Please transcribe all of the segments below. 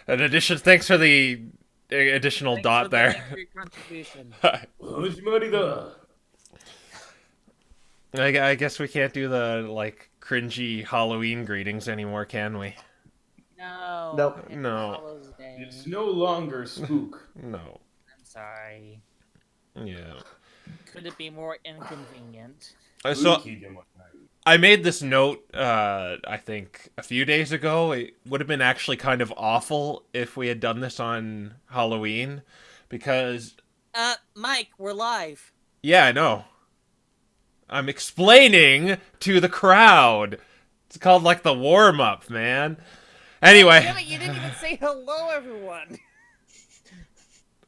An addition. Thanks for the additional Thanks for dot the there. angry contribution. I guess we can't do the like cringy Halloween greetings anymore, can we? No, Nope. it's No, Hallows It's Day. no longer spook. no. I'm sorry. Yeah. Could it be more inconvenient? So Spooky demon night. I made this note. I think a few days ago. It would have been actually kind of awful if we had done this on Halloween, because Mike, we're live. yeah, I know. I'm explaining to the crowd. It's called like the warm up, man. Anyway, Damn it, you didn't even say hello, everyone.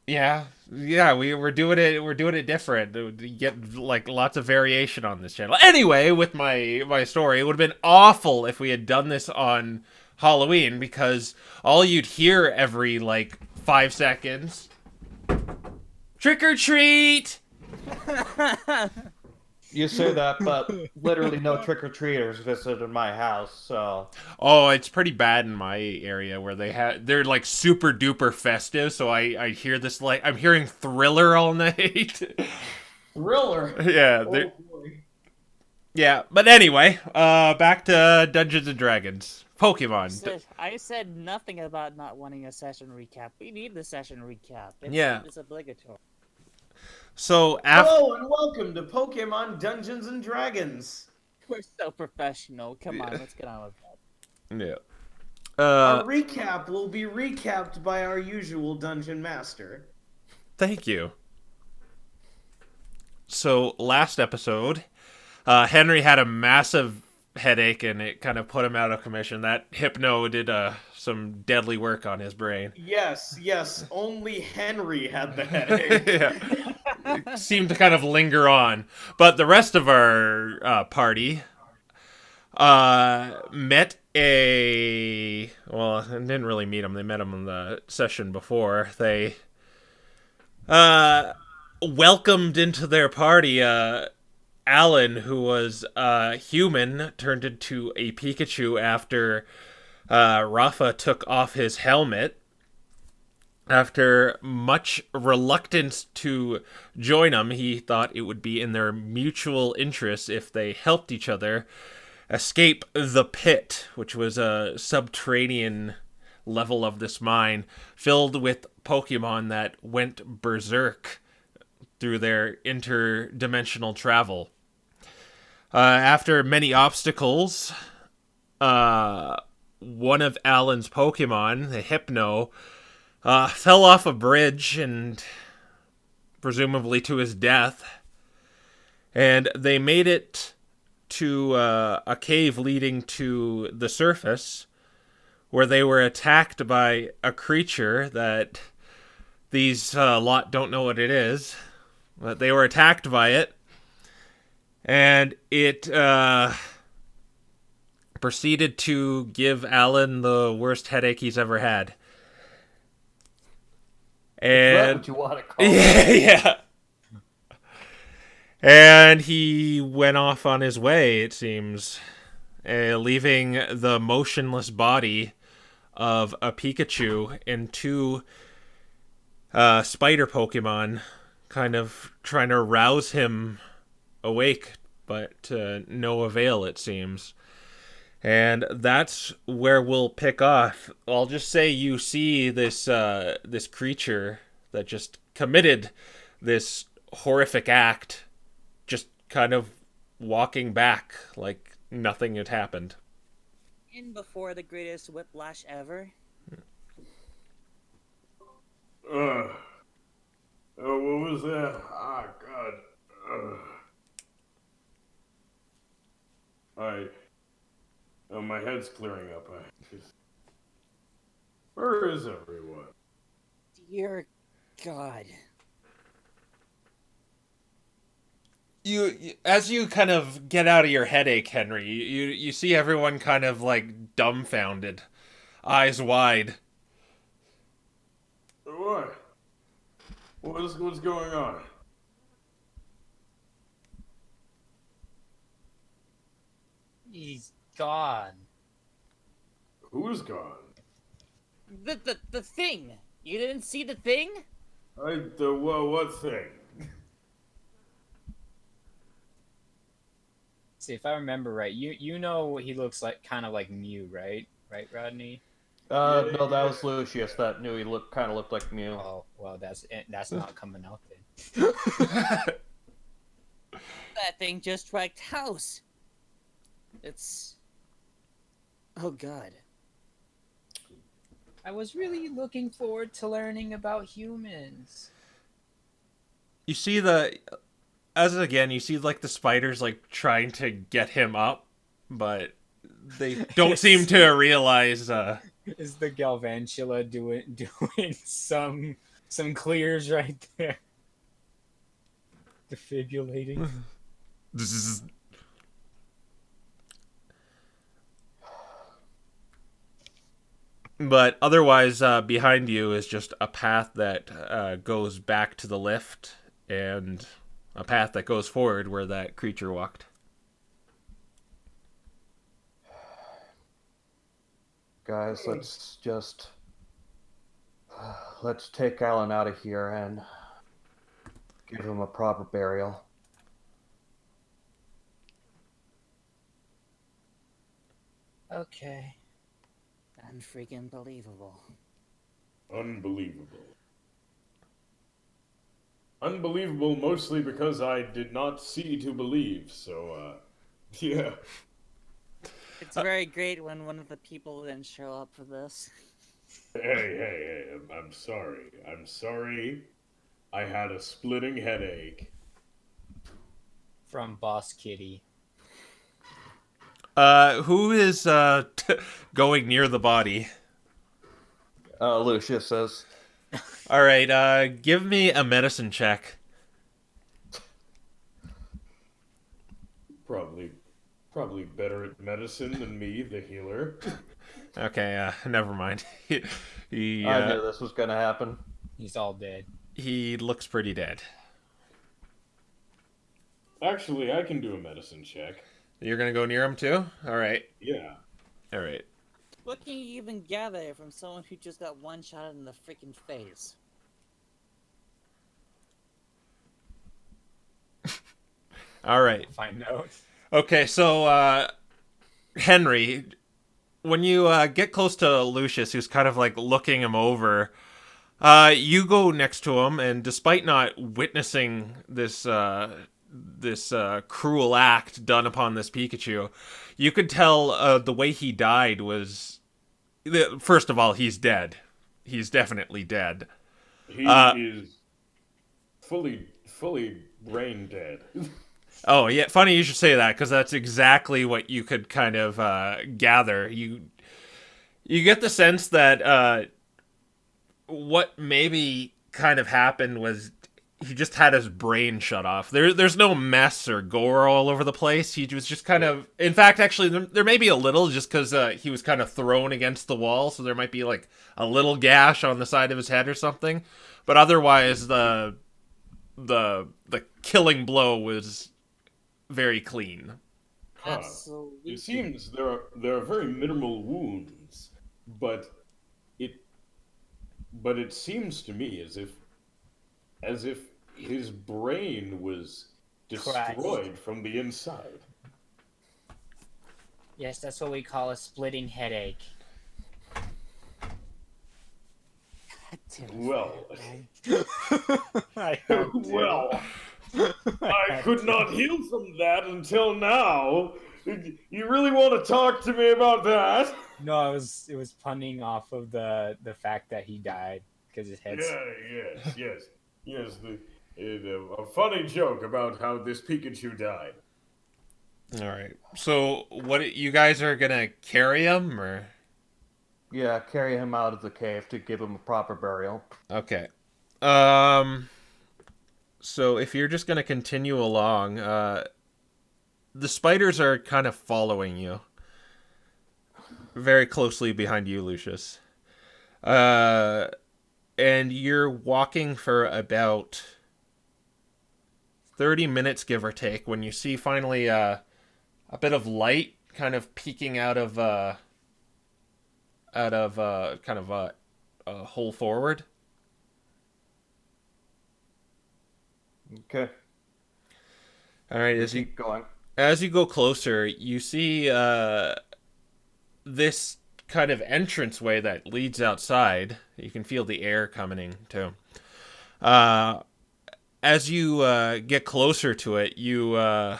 yeah, we're doing it. We're doing it different. You get like lots of variation on this channel. Anyway, with my story, it would have been awful if we had done this on Halloween, because all you'd hear every like 5 seconds, trick or treat. You say that, but literally no trick-or-treaters visited my house, so... Oh, it's pretty bad in my area where they're like super duper festive. So I hear this, like I'm hearing Thriller all night. Thriller. Yeah, Oh boy. yeah. But anyway, back to Dungeons and Dragons, Pokemon. I said nothing about not wanting a session recap. We need the session recap. Yeah. It's obligatory. So after Hello and welcome to Pokemon Dungeons and Dragons. We're so professional. Come on, let's get on with that. yeah. Our recap will be recapped by our usual dungeon master. Thank you. So last episode, Henry had a massive headache and it kind of put him out of commission. That hypno did some deadly work on his brain. Yes, only Henry had the headache. Yeah. It seemed to kind of linger on. But the rest of our party met a. Well, I didn't really meet him. They met him in the session before. They welcomed into their party Alan, who was human, turned into a Pikachu after Rafa took off his helmet. After much reluctance to join him, he thought it would be in their mutual interests if they helped each other escape the pit, which was a subterranean level of this mine filled with Pokemon that went berserk through their interdimensional travel. After many obstacles, one of Alan's Pokemon, the Hypno, fell off a bridge and presumably to his death. And they made it to a cave leading to the surface, where they were attacked by a creature that these lot don't know what it is. But they were attacked by it, and it proceeded to give Alan the worst headache he's ever had. Is that And what you want to call it? yeah. And he went off on his way, it seems, leaving the motionless body of a Pikachu and two spider Pokemon, kind of trying to rouse him awake, but to no avail, it seems. And that's where we'll pick off. I'll just say you see this creature that just committed this horrific act, just kind of walking back like nothing had happened. In before the greatest whiplash ever. Ugh. Oh, what was that? Ah, God. Ugh. Oh, my head's clearing up. Where is everyone? Dear God. As you kind of get out of your headache, Henry, you see everyone kind of like dumbfounded, eyes wide. What? What's going on? He's gone. Who's gone? The thing. You didn't see the thing? What thing? See, if I remember right, you know he looks like kind of like Mew, right? Right, Rodney? No, that was Lucius that knew he kind of looked like Mew. Oh, well, that's not coming out then. That thing just wrecked house. It's... Oh god. I was really looking forward to learning about humans. You see you see like the spiders like trying to get him up, but they don't seem to realize. Is the Galvantula doing some clears right there? Defibrillating. But otherwise, behind you is just a path that goes back to the lift, and a path that goes forward where that creature walked. Guys, let's take Alan out of here and give him a proper burial. Okay. Unfreaking believable. Unbelievable. Unbelievable mostly because I did not see to believe, so, yeah. It's very great when one of the people didn't show up for this. Hey, I'm sorry. I'm sorry. I had a splitting headache. From Boss Kitty. Who is going near the body? Lucius says. All right, give me a medicine check. Probably better at medicine than me, the healer. Okay, never mind. I knew this was gonna happen. He's all dead. He looks pretty dead. Actually, I can do a medicine check. You're gonna go near him too? All right. Yeah. All right. What can you even gather from someone who just got one shot in the freaking face? All right. Find out. Okay, so Henry, when you get close to Lucius, who's kind of like looking him over, you go next to him, and despite not witnessing this cruel act done upon this Pikachu, you could tell the way he died was. First of all, he's dead. He's definitely dead. He is fully brain dead. Oh, yeah, funny you should say that, because that's exactly what you could kind of gather. You get the sense that what maybe kind of happened was he just had his brain shut off. There's no mess or gore all over the place. He was just kind of... In fact, actually, there may be a little, just because he was kind of thrown against the wall, so there might be like a little gash on the side of his head or something. But otherwise, the killing blow was very clean. Absolutely. It seems there are very minimal wounds, but it seems to me as if his brain was destroyed from the inside. Yes, that's what we call a splitting headache. Well, I could not heal from that until now. You really want to talk to me about that? No, it was punning off of the fact that he died because his head's... Yes. A funny joke about how this Pikachu died. All right. So, what you guys are gonna carry him, or? Yeah, carry him out of the cave to give him a proper burial. Okay. So if you're just gonna continue along, the spiders are kind of following you very closely behind you, Lucius. And you're walking for about 30 minutes, give or take, when you see finally a bit of light kind of peeking out of kind of a hole forward. Okay. All right, We keep going. as you go closer, you see this kind of entranceway that leads outside. You can feel the air coming in too. Uh, as you get closer to it, you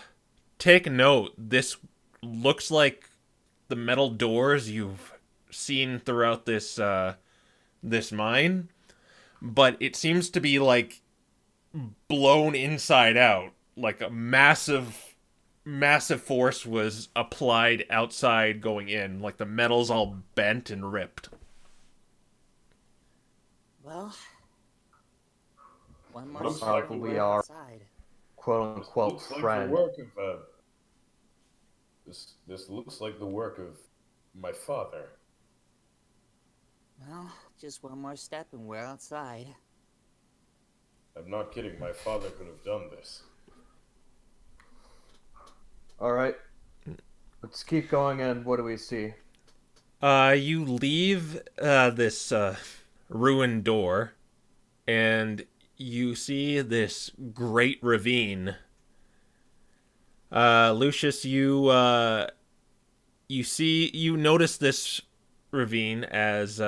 take note. This looks like the metal doors you've seen throughout this mine, but it seems to be like blown inside out, like a massive force was applied outside going in, like the metal's all bent and ripped. Well, one more Looks step like and we we're are outside. quote This unquote looks like friend. the work of this looks like the work of my father. Well, just one more step and we're outside. I'm not kidding. My father could have done this. All right. Let's keep going. And what do we see? You leave this ruined door, and you see this great ravine. Lucius, you notice this ravine as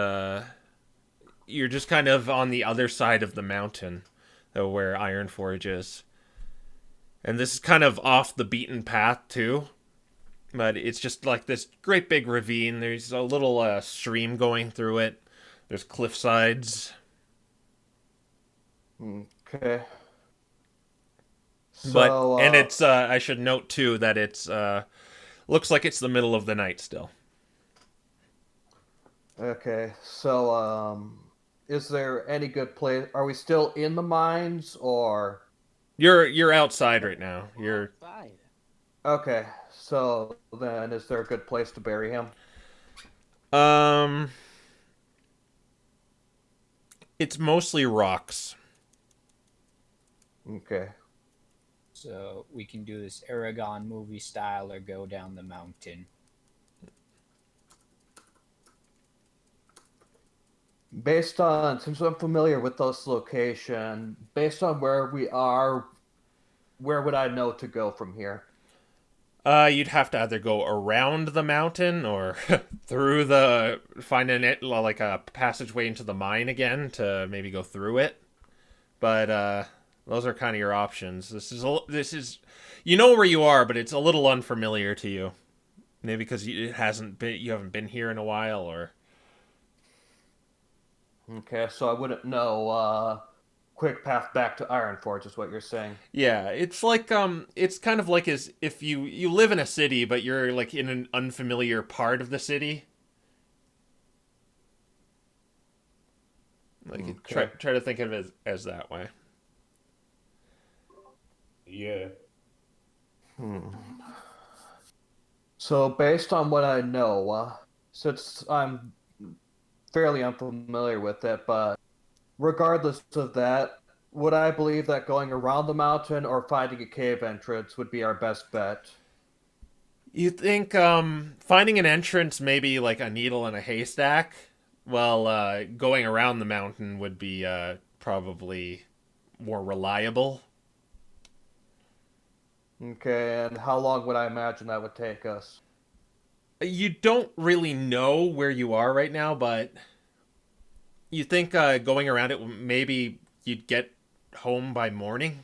you're just kind of on the other side of the mountain, where Ironforge is, and this is kind of off the beaten path too. But it's just like this great big ravine. There's a little stream going through it. There's cliff sides. Okay. But and it's I should note too that it's looks like it's the middle of the night still. Okay. So is there any good place? Are we still in the mines or? You're outside right now. You're Outside. Okay. So then, is there a good place to bury him? um it's mostly rocks. Okay. So we can do this Aragon movie style or go down the mountain. Based on, since I'm familiar with this location, based on where we are, where would I know to go from here? You'd have to either go around the mountain or through finding it like a passageway into the mine again to maybe go through it. But those are kind of your options. This is you know where you are, but it's a little unfamiliar to you. Maybe because you haven't been here in a while, or Okay, so I wouldn't know quick path back to Ironforge is what you're saying. yeah, it's like it's kind of like as if you live in a city, but you're like in an unfamiliar part of the city. Like Okay. try to think of it as that way. Yeah. So based on what I know, since I'm fairly unfamiliar with it, but regardless of that, would I believe that going around the mountain or finding a cave entrance would be our best bet? You think finding an entrance maybe like a needle in a haystack, while going around the mountain would be probably more reliable. Okay, and how long would I imagine that would take us? You don't really know where you are right now, but you think going around it maybe you'd get home by morning,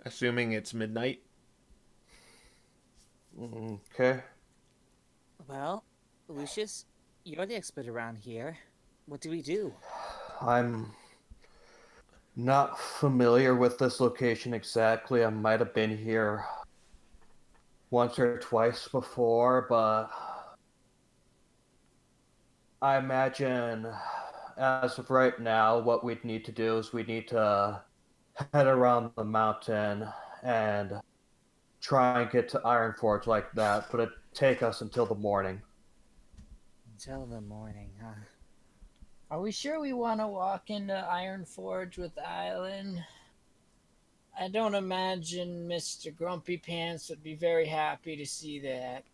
assuming it's midnight. Okay. Well, Lucius, you're the expert around here. What do we do? I'm not familiar with this location exactly. I might have been here once or twice before, but I imagine as of right now, what we'd need to do is we need to head around the mountain and try and get to Ironforge like that, but it'd take us until the morning. Until the morning, huh? Are we sure we want to walk into Ironforge with Island? I don't imagine Mr. Grumpy Pants would be very happy to see that.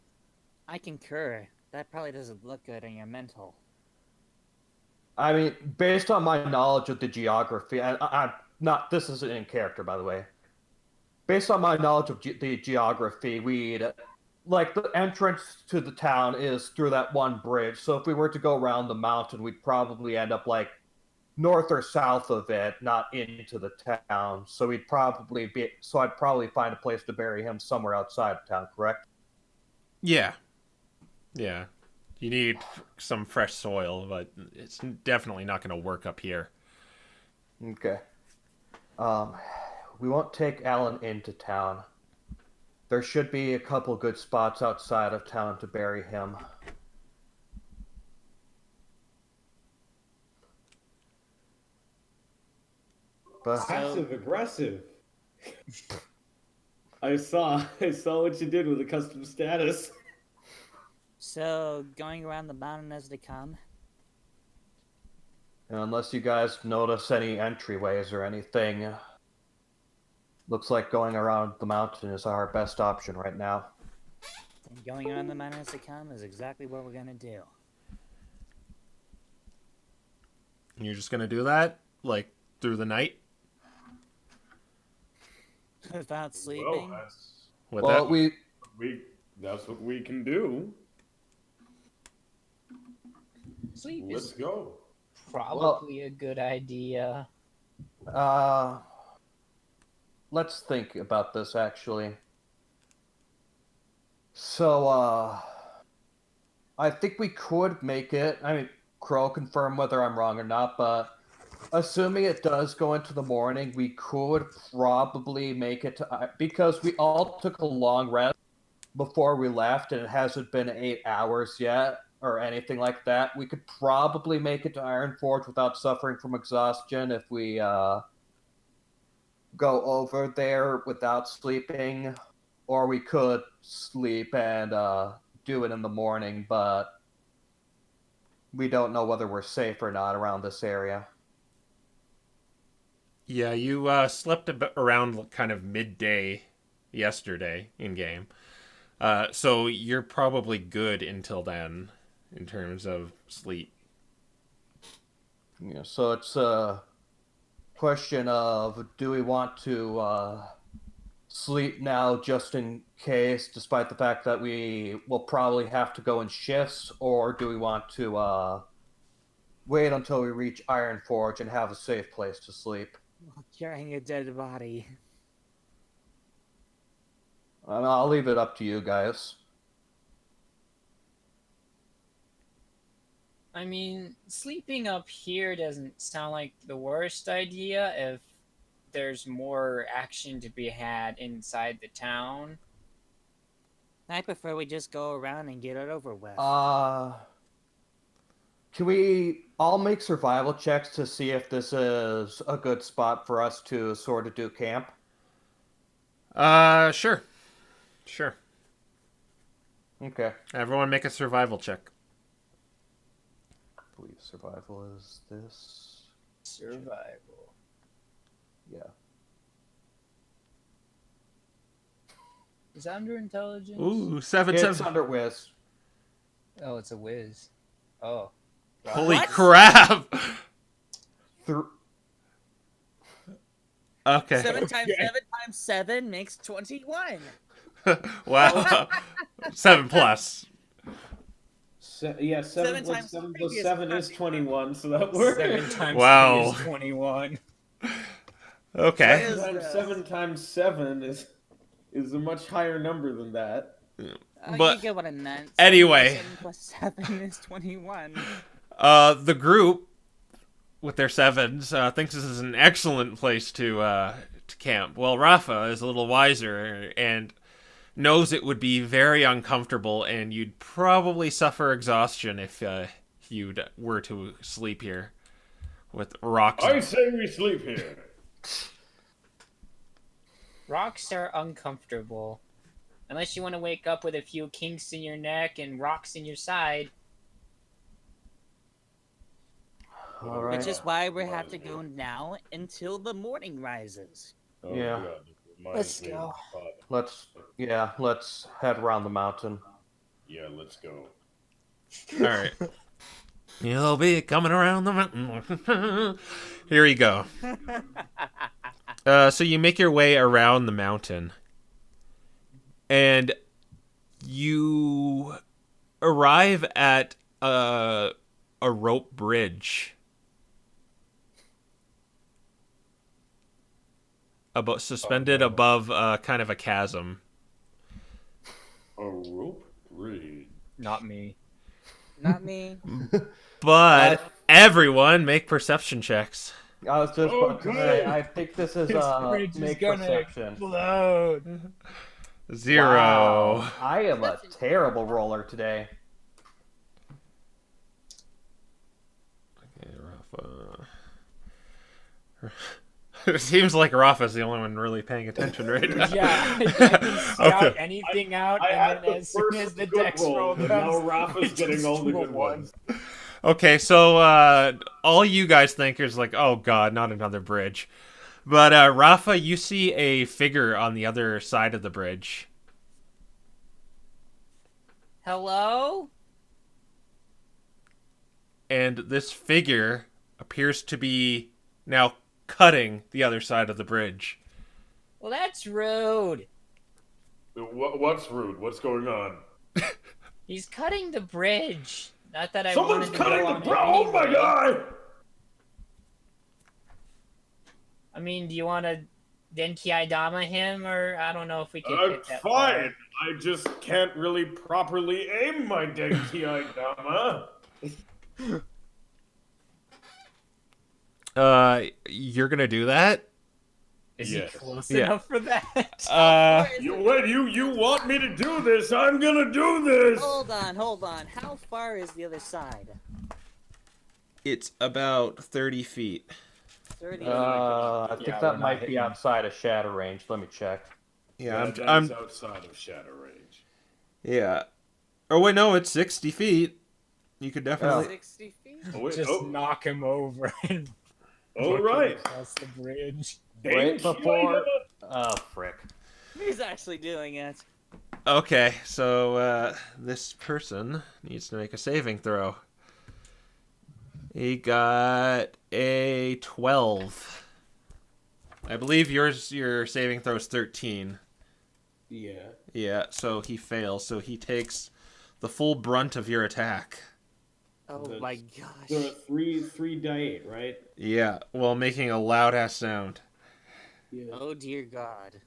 I concur. That probably doesn't look good in your mental. I mean, based on my knowledge of the geography, I'm not. This isn't in character, by the way. Based on my knowledge of the geography, we'd like the entrance to the town is through that one bridge. So if we were to go around the mountain, we'd probably end up like north or south of it, not into the town. So we'd probably be. So I'd probably find a place to bury him somewhere outside of town. Correct? Yeah. Yeah. You need some fresh soil, but it's definitely not going to work up here. Okay. We won't take Alan into town. There should be a couple good spots outside of town to bury him. But Passive aggressive. I saw what you did with the custom status. So, going around the mountain as they come? unless you guys notice any entryways or anything, looks like going around the mountain is our best option right now. Then going around the mountain as they come is exactly what we're gonna do. You're just going to do that? Like, through the night? Without sleeping? With Well, that? That's what we can do. Sleep Let's is go. probably a good idea. Let's think about this actually. So, I think we could make it. I mean, Crow, confirm whether I'm wrong or not, but assuming it does go into the morning, we could probably make it to, because we all took a long rest before we left and it hasn't been 8 hours yet or anything like that. We could probably make it to Iron Forge without suffering from exhaustion if we go over there without sleeping, or we could sleep and do it in the morning, but we don't know whether we're safe or not around this area. Yeah, you slept around kind of midday yesterday in game. So you're probably good until then in terms of sleep. Yeah, so it's a question of, do we want to sleep now just in case, despite the fact that we will probably have to go in shifts, or do we want to wait until we reach Iron Forge and have a safe place to sleep? Carrying a dead body. I'll leave it up to you guys. I mean, sleeping up here doesn't sound like the worst idea if there's more action to be had inside the town. I prefer we just go around and get it over with. Can we all make survival checks to see if this is a good spot for us to sort of do camp? Sure. Sure. Okay. Everyone make a survival check. I believe survival is this. Survival. Yeah. Is that under intelligence? Ooh, seven. It's under Wiz. Oh, it's a whiz. Oh. Holy What? crap! Through. Okay. 7 times 7 times 7 makes 21. Wow. 7 plus. Yeah, 7 7 times 7 plus previous 7 is perfect. 21, so that works. 7 times Wow. 3 is 21. Okay. Is 7 times 7 is a much higher number than that. But you get what I meant. anyway. 7 plus 7 is 21. The group, with their sevens, thinks this is an excellent place to camp. Well, Rafa is a little wiser and knows it would be very uncomfortable, and you'd probably suffer exhaustion if you were to sleep here with rocks. I say we sleep here. Rocks are uncomfortable. Unless you want to wake up with a few kinks in your neck and rocks in your side. All right. Which is why we have to go now until the morning rises. Oh, Yeah. God. Let's go. Let's head around the mountain. Yeah, let's go. All right. You'll be coming around the mountain. Here you go. So you make your way around the mountain, and you arrive at a rope bridge suspended above kind of a chasm. A rope bridge. Not me. Not me. But everyone make perception checks. I was just about to say, I think this is bridge is make gonna perception. explode. 0. Wow. I am a terrible roller today. Okay, Rafa. It seems like Rafa's the only one really paying attention right now. Yeah, I can scout Okay. anything out, I and had then the as soon first as the good dex roll, roll and comes, now Rafa's it getting just all the do a good one. ones. Okay, so all you guys think is like, oh god, not another bridge. But Rafa, you see a figure on the other side of the bridge. Hello? And this figure appears to be now cutting the other side of the bridge. Well, that's rude. What's rude? What's going on? He's cutting the bridge. Not that I Someone's wanted to cutting go the on bridge! it Oh my anyway. god! I mean, do you want to Denki Dama him, or I don't know if we can get that Fine. far. I just can't really properly aim my Denki Dama. You're gonna do that? Is Yes. he close Yeah. enough for that? You want me to do this? I'm gonna do this! Hold on. How far is the other side? It's about 30 feet. 30. I think Yeah, we're that not might be hitting. outside of shadow range. Let me check. Yeah, That's I'm outside of shadow range. yeah. Oh wait, no, it's 60 feet. You could definitely. 60 feet? Oh, wait, Just knock him over and all kick him right. across the bridge. Wait Denki before. Dama. Oh, frick. He's actually doing it. Okay, so this person needs to make a saving throw. He got a 12. I believe your saving throw is 13. Yeah. Yeah, so he fails. So he takes the full brunt of your attack. Oh That's- my gosh. So 3 die 8, right? Yeah, while making a loud ass sound. Yeah. Oh dear God.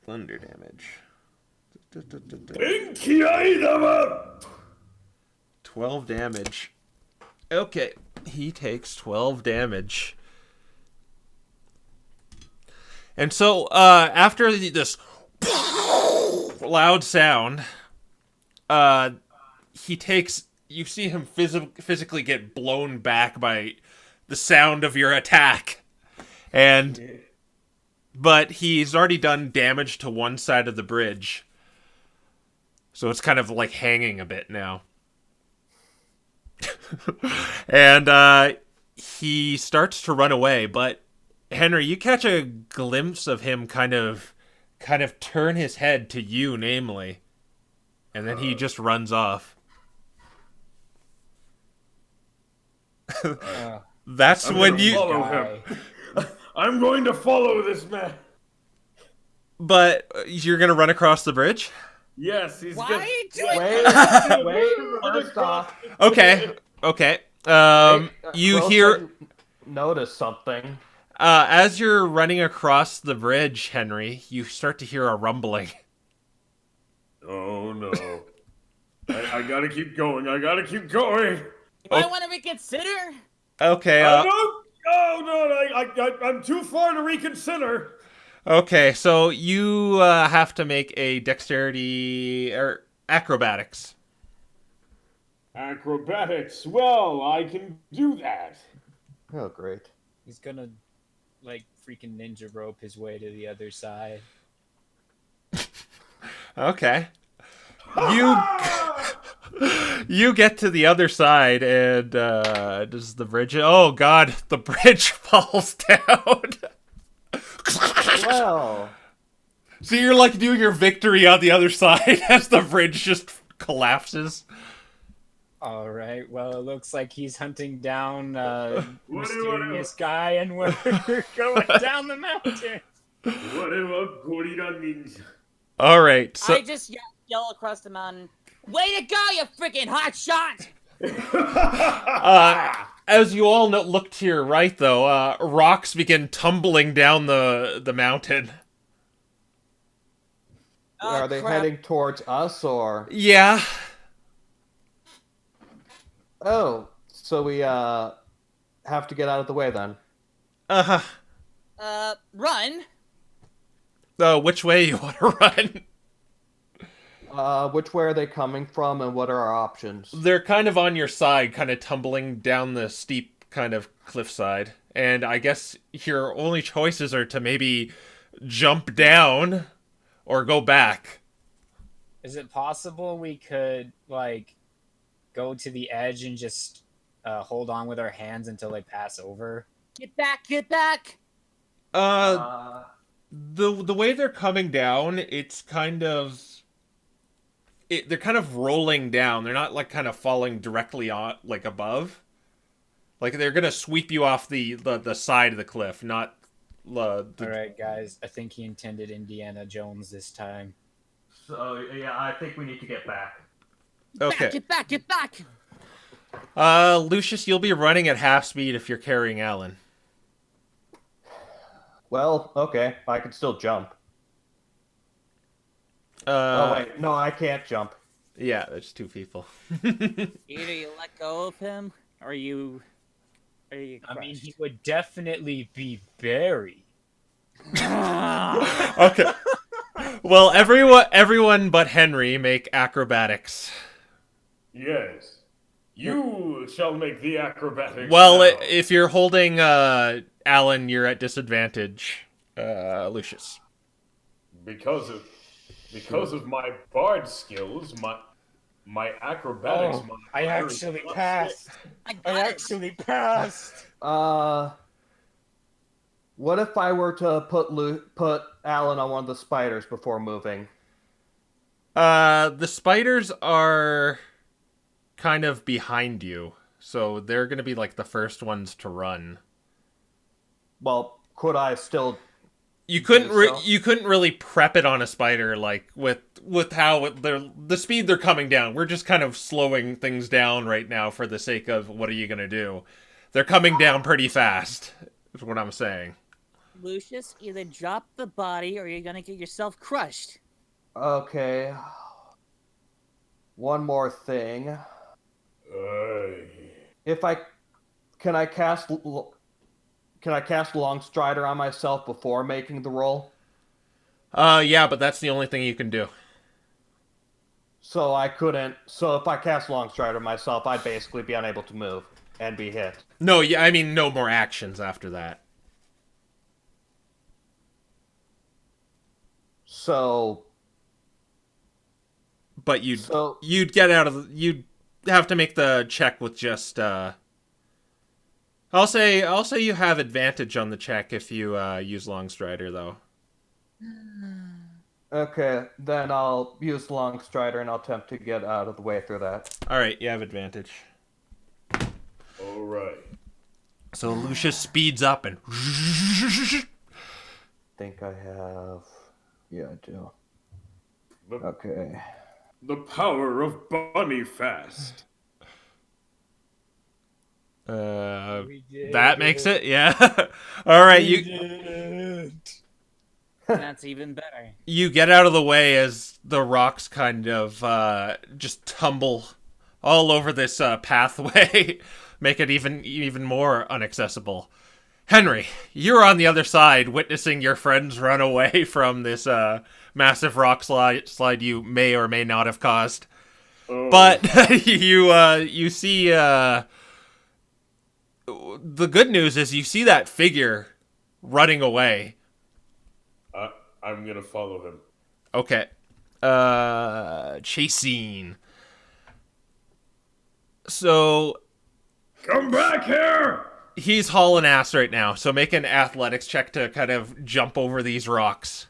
Thunder damage. Denki Dama. 12 damage. Okay, he takes 12 damage. And so, after this loud sound, he takes. You see him physically get blown back by the sound of your attack, but he's already done damage to one side of the bridge, so it's kind of like hanging a bit now. And he starts to run away, but Henry, you catch a glimpse of him kind of turn his head to you, namely, and then he just runs off. That's I'm when gonna you. follow him. I'm going to follow this man. But you're gonna run across the bridge. Yes, he's Why just. are you doing Wait. First off, Okay. You Crow hear said notice something. as you're running across the bridge, Henry. You start to hear a rumbling. Oh no! I gotta keep going. I gotta keep going. You might want to reconsider. Okay. I'm too far to reconsider. Okay, so you have to make a dexterity or acrobatics. Acrobatics. Well, I can do that. Oh, great. He's gonna, like, freaking ninja rope his way to the other side. Okay. You get to the other side, and does the bridge? Oh God, the bridge falls down. Well, So you're like doing your victory on the other side as the bridge just collapses. All right. Well, it looks like he's hunting down mysterious Whatever. guy, and we're going down the mountain. Whatever, gorilla ninja. All right. So I just yell across the mountain. Way to go, you freaking hot shot! as you all look to your right, though, rocks begin tumbling down the mountain. Oh, Are they crap. heading towards us or? Yeah. Oh, so we have to get out of the way then. Run? Which way you want to run? Which way are they coming from, and what are our options? They're kind of on your side, kind of tumbling down the steep kind of cliffside. And I guess your only choices are to maybe jump down or go back. Is it possible we could like go to the edge and just hold on with our hands until they pass over? Get back! Get back! The way they're coming down, it's kind of they're kind of rolling down. They're not like kind of falling directly on like above. Like they're gonna sweep you off the side of the cliff, not All right, guys. I think he intended Indiana Jones this time. So yeah, I think we need to get back. Okay. Get back! Get back! Lucius, you'll be running at half speed if you're carrying Alan. Well, okay, I can still jump. Oh wait, no, I can't jump. Yeah, there's two people. Either you let go of him, or you I mean, he crushed. would definitely be buried. Okay. Well, everyone but Henry make acrobatics. Yes. You shall make the acrobatics. Well, now. if you're holding Alan, you're at disadvantage, Lucius. Because of my bard skills, my acrobatics. Oh, my I actually passed. I I got it. actually passed. What if I were to put Alan on one of the spiders before moving? The spiders are kind of behind you, so they're gonna be like the first ones to run. Well, could I still? You couldn't so? you couldn't really prep it on a spider like with how the speed they're coming down. We're just kind of slowing things down right now for the sake of what are you gonna do? They're coming down pretty fast. Is what I'm saying. Lucius, either drop the body or you're gonna get yourself crushed. Okay. One more thing. If can I cast Longstrider on myself before making the roll? Yeah, but that's the only thing you can do. So I couldn't. So if I cast Longstrider myself, I'd basically be unable to move and be hit. No, yeah, I mean no more actions after that. So. But you'd get out of you'd have to make the check with just I'll say you have advantage on the check if you use Longstrider though. Okay, then I'll use Longstrider and I'll attempt to get out of the way through that. All right, you have advantage. All right. So Lucius speeds up and Think I have. Yeah, I do. The, Okay. the power of Bunny Fast. that makes it. Yeah. All right, That's even better. you get out of the way as the rocks kind of just tumble all over this pathway, make it even more inaccessible. Henry, you're on the other side, witnessing your friends run away from this massive rock slide you may or may not have caused. Oh. But you see the good news is you see that figure running away. I'm gonna follow him. Okay. Chase scene. So Come back here! he's hauling ass right now, so make an athletics check to kind of jump over these rocks.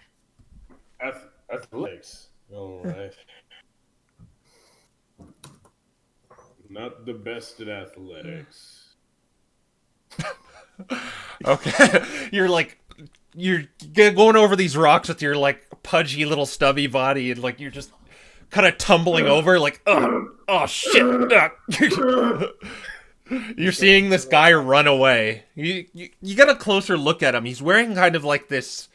Athletics. All right. Not the best at athletics. Okay. You're going over these rocks with your like pudgy little stubby body, and like you're just kind of tumbling over, like oh shit. You're seeing this guy run away. You get a closer look at him. He's wearing kind of like this.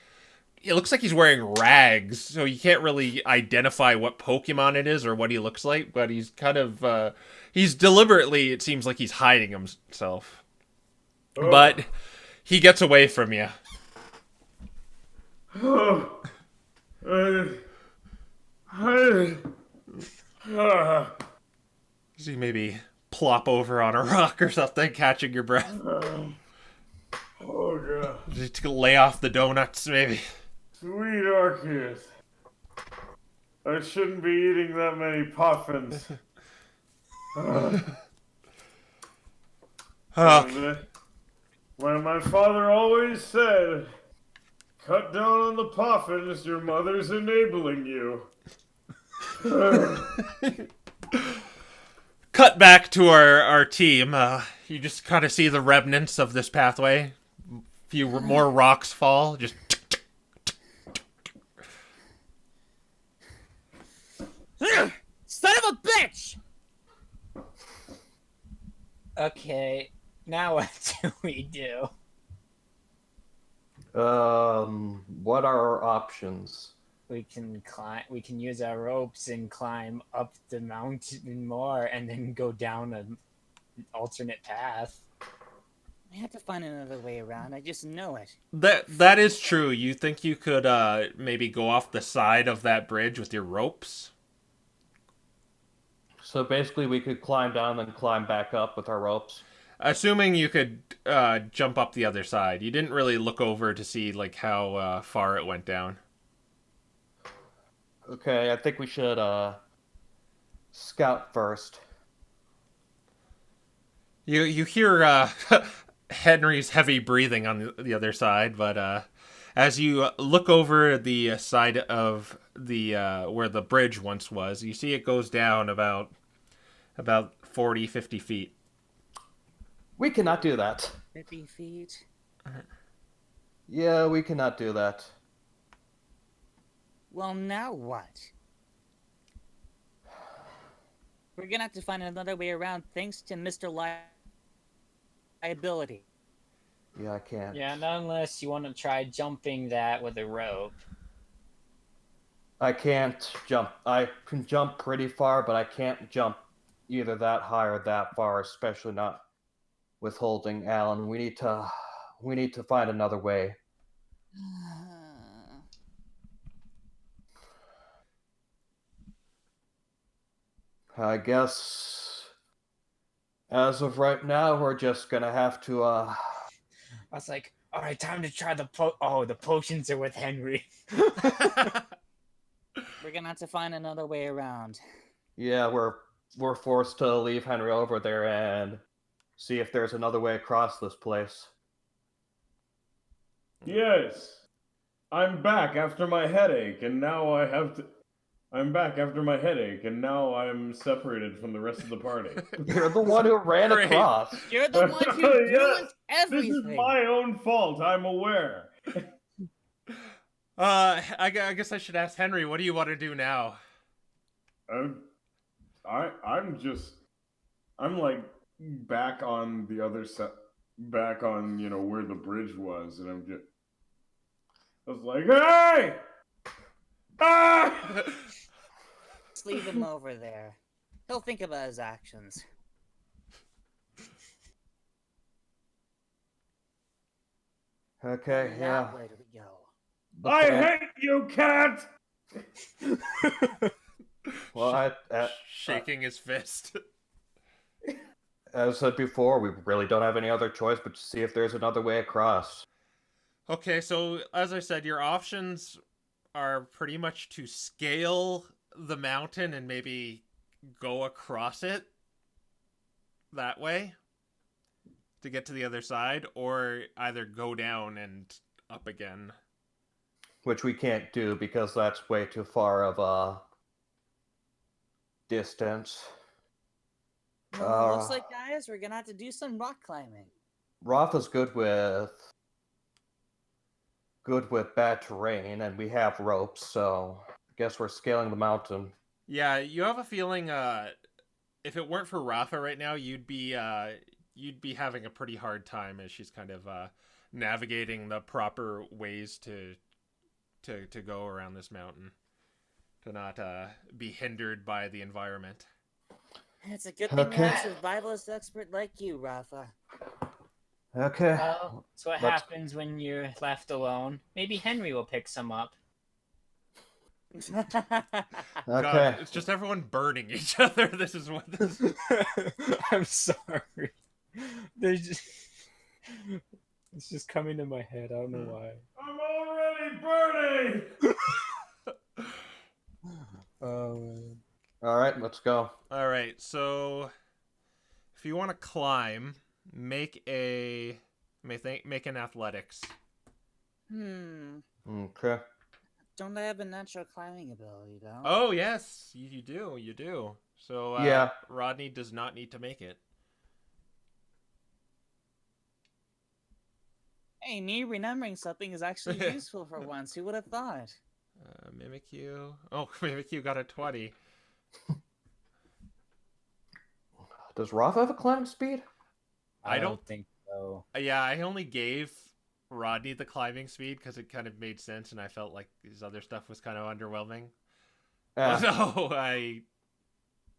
It looks like he's wearing rags, so you can't really identify what Pokemon it is or what he looks like. But he's kind of he's deliberately. It seems like he's hiding himself. But he gets away from you. So you maybe plop over on a rock or something, catching your breath. Oh god. Just to lay off the donuts, maybe. Sweet Arceus. I shouldn't be eating that many puffins. When my father always said, cut down on the puffins, your mother's enabling you. Cut back to our team. You just kind of see the remnants of this pathway. A few more rocks fall. Just. Son of a bitch! Okay, now what do we do? What are our options? We can climb. We can use our ropes and climb up the mountain more, and then go down an alternate path. We have to find another way around. I just know it. That is true. You think you could maybe go off the side of that bridge with your ropes? So basically, we could climb down and climb back up with our ropes. Assuming you could jump up the other side. You didn't really look over to see like how far it went down. Okay, I think we should scout first. You hear Henry's heavy breathing on the other side, but as you look over the side of the where the bridge once was, you see it goes down about 40, 50 feet. We cannot do that. 50 feet. Yeah, we cannot do that. Well, now what? We're gonna have to find another way around thanks to Mr. Liability. Yeah, I can't. Yeah, not unless you want to try jumping that with a rope. I can't jump. I can jump pretty far, but I can't jump either that high or that far, especially not with holding Alan. We need to find another way. I guess as of right now, we're just gonna have to I was like, all right, time to try the the potions are with Henry. We're gonna have to find another way around. Yeah, we're forced to leave Henry over there and see if there's another way across this place. Yes. I'm back after my headache, and now I have to. I'm back after my headache, and now I'm separated from the rest of the party. You're the one who ran Great. across. You're the one who ruined everything. This is my own fault, I'm aware. I guess I should ask Henry, what do you want to do now? I'm like back on the other side, back on, where the bridge was, and I was like, hey! Ah! Just leave him over there. He'll think about his actions. Okay, yeah. Now where do we go? I hate you, cat! Well, Shaking his fist. as I said before, we really don't have any other choice but to see if there's another way across. Okay, so as I said, your options are pretty much to scale the mountain and maybe go across it that way to get to the other side, or either go down and up again. which we can't do because that's way too far of a distance. Well, looks like, guys, we're gonna have to do some rock climbing. Rafa's good with bad terrain, and we have ropes, so I guess we're scaling the mountain. Yeah, you have a feeling if it weren't for Rafa right now, you'd be having a pretty hard time as she's kind of navigating the proper ways to go around this mountain, to not be hindered by the environment. It's a good thing we have a survivalist expert like you, Rafa. Okay. Well, that's what happens when you're left alone. Maybe Henry will pick some up. Okay. God, it's just everyone burning each other. This is what this is. I'm sorry. It's just coming to my head. I don't know why. I'm already burning! Oh, man. All right, let's go. All right, so if you want to climb, make an athletics. Okay. Don't I have a natural climbing ability, though? Oh yes, you do. So Yeah. Rodney does not need to make it. Hey, me remembering something is actually useful for once. Who would have thought? Mimikyu. Oh, Mimikyu got a 20. Does Rafa have a climbing speed? I don't think so. Yeah, I only gave Rodney the climbing speed because it kind of made sense, and I felt like his other stuff was kind of underwhelming.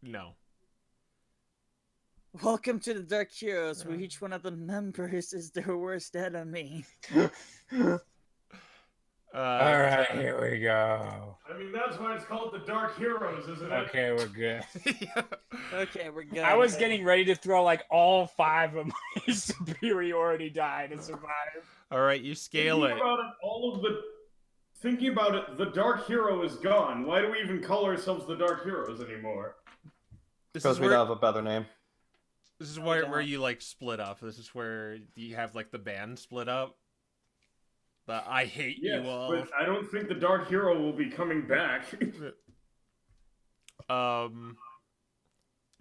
No. Welcome to the Dark Heroes, where each one of the members is their worst enemy. Alright, here we go. I mean, that's why it's called the Dark Heroes, isn't it? Okay, we're good. Okay, we're good. I was getting ready to throw like all 5 of my superiority die to survive. All right, you scale Thinking it. about it, thinking about it, the Dark Hero is gone. Why do we even call ourselves the Dark Heroes anymore? Because we don't have a better name. This is where you like split up. This is where you have like the band split up. The I hate you all. But I don't think the Dark Hero will be coming back.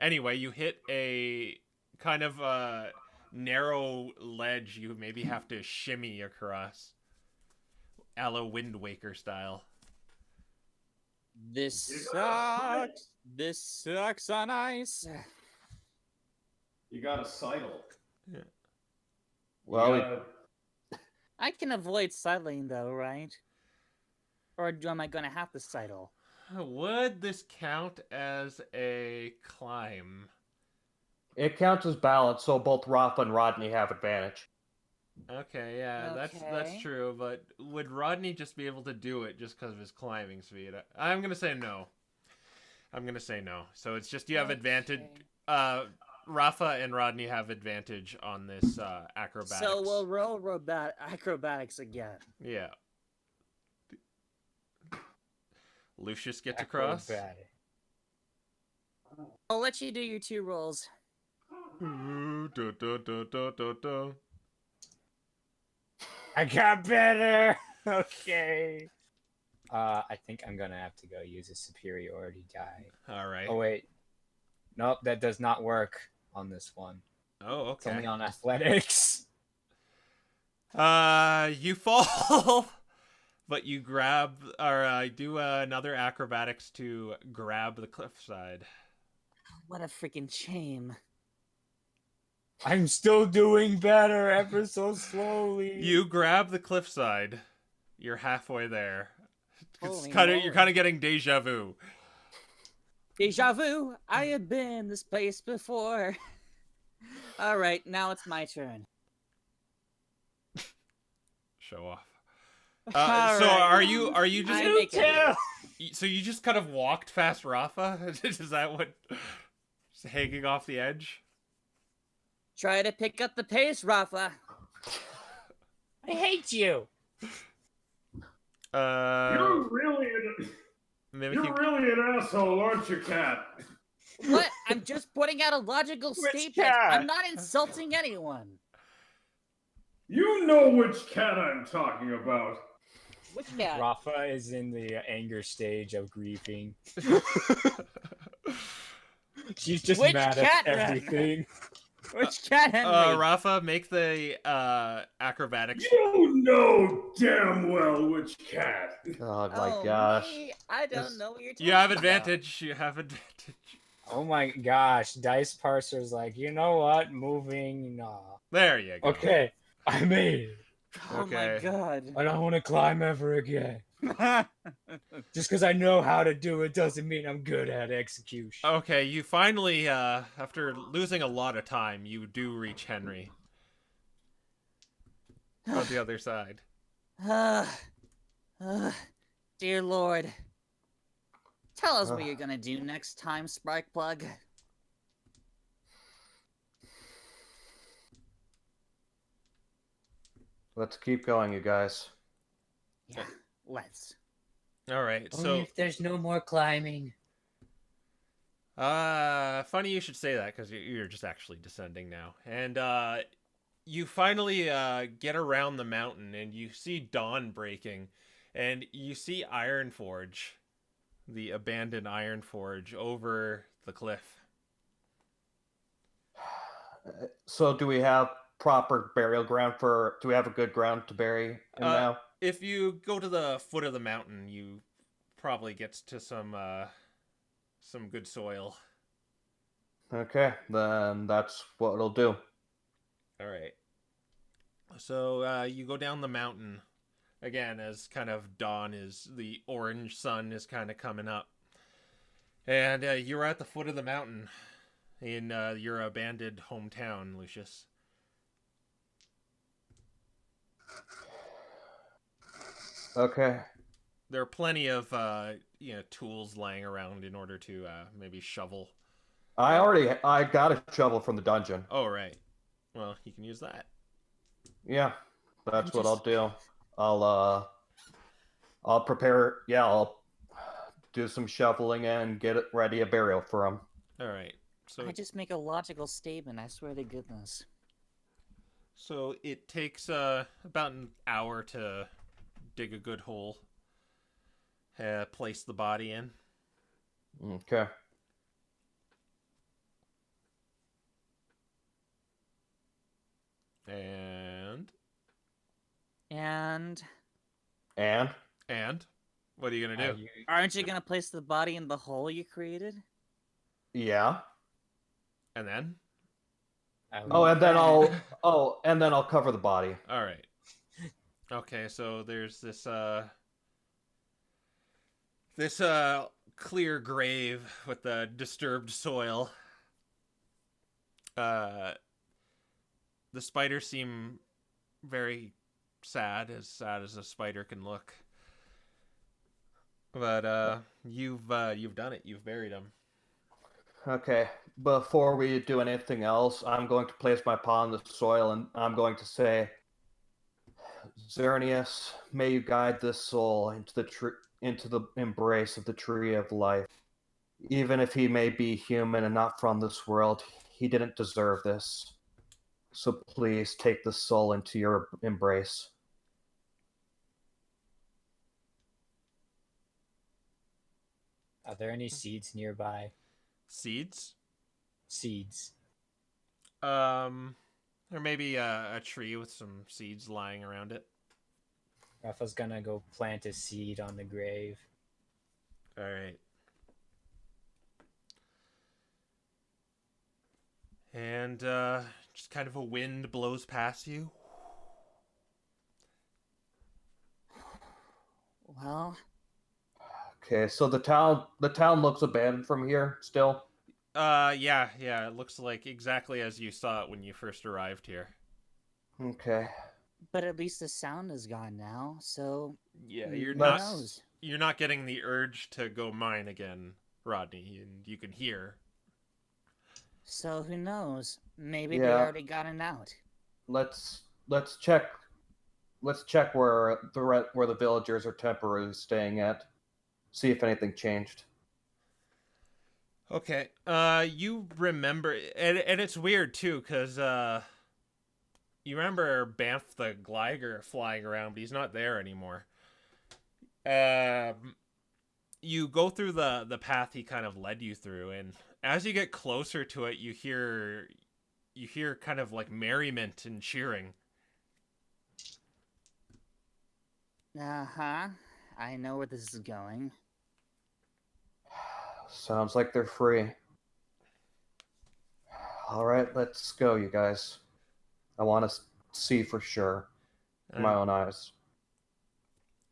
Anyway, you hit a kind of narrow ledge you maybe have to shimmy across. A la Wind Waker style. This sucks. This sucks on ice. You got a sidle. Yeah. Well, I can avoid sidling, though, right? Or am I going to have to sidle? Would this count as a climb? it counts as balance, so both Rafa and Rodney have advantage. Okay, yeah, that's true. But would Rodney just be able to do it just because of his climbing speed? I'm gonna say no. So it's just you have advantage. Rafa and Rodney have advantage on this acrobatics. So we'll roll acrobatics again. Yeah. Lucius gets across. I'll let you do your 2 rolls. I got better. Okay. I think I'm gonna have to go use a superiority die. All right. Oh wait. Nope, that does not work on this one. Oh, okay. It's only on athletics. You fall, but you grab or do another acrobatics to grab the cliffside. What a freaking shame. I'm still doing better ever so slowly. You grab the cliffside. You're halfway there. Holy You're kind of getting deja vu. Deja vu. I have been this place before. All right, now it's my turn. Show off. All so right. are you just I make it. so you just kind of walked past Rafa? Is that what? Just hanging off the edge? Try to pick up the pace, Rafa. I hate you. You're really an asshole, aren't you, Cat? What? I'm just putting out a logical statement. cat? I'm not insulting anyone. You know which cat I'm talking about. Which cat? Rafa is in the anger stage of grieving. She's just Which mad cat at then? everything. Which cat, Henry? Rafa, make the acrobatics. You know damn well which cat. Oh my Oh, gosh. me? I don't This- know what you're talking You have about. advantage. You have advantage. Oh my gosh, Dice Parser's like, you know what? Moving, nah. There you go. Okay, I made it. Oh my Okay. god. I don't want to climb ever again. Just because I know how to do it doesn't mean I'm good at execution. Okay, you finally, after losing a lot of time, you do reach Henry. On the other side. Dear Lord. Tell us what you're gonna do next time, Sparkplug. Let's keep going, you guys. Yeah, let's. Alright, Only so... if there's no more climbing. Funny you should say that, because you're just actually descending now. And, you finally, get around the mountain, and you see dawn breaking. And you see Ironforge. The abandoned Ironforge over the cliff. So do we have proper burial ground for... Do we have a good ground to bury him now? If you go to the foot of the mountain, you probably get to some good soil. Okay, then that's what it'll do. Alright. So, you go down the mountain. Again, as kind of dawn is, the orange sun is kind of coming up. And you're at the foot of the mountain in your abandoned hometown, Lucius. Okay. There are plenty of tools laying around in order to maybe shovel. I got a shovel from the dungeon. Oh, right. Well, you can use that. Yeah, that's what I'll do. I'll prepare. Yeah, I'll do some shoveling and get it ready a burial for him. All right. So I just make a logical statement, I swear to goodness. So it takes about an hour to dig a good hole. Place the body in. Okay. And And what are you gonna do? aren't you gonna place the body in the hole you created? Yeah. And then? Oh, and then I'll cover the body. All right. Okay, so there's this clear grave with the disturbed soil. The spiders seem very sad as a spider can look. But you've done it. You've buried him. Okay. Before we do anything else, I'm going to place my paw in the soil and I'm going to say, Xerneas, may you guide this soul into the embrace of the tree of life. Even if he may be human and not from this world, he didn't deserve this. So please take the soul into your embrace. Are there any seeds nearby? Seeds? Seeds. Or maybe a tree with some seeds lying around it. Rafa's gonna go plant a seed on the grave. All right. And just kind of a wind blows past you. Well, Okay, so the town looks abandoned from here still. Yeah, it looks like exactly as you saw it when you first arrived here. Okay. but at least the sound is gone now, so Yeah, who you're knows? not getting the urge to go mine again, Rodney, and you can hear. So who knows? Maybe they Yeah. already gotten out. Let's check where the villagers are temporarily staying at. See if anything changed. Okay. You remember, and it's weird too, because you remember Banff the Glider flying around, but he's not there anymore. You go through the path he kind of led you through, and as you get closer to it, you hear kind of like merriment and cheering. Uh-huh. I know where this is going. Sounds like they're free. All right, let's go, you guys. I want to see for sure. With my own eyes.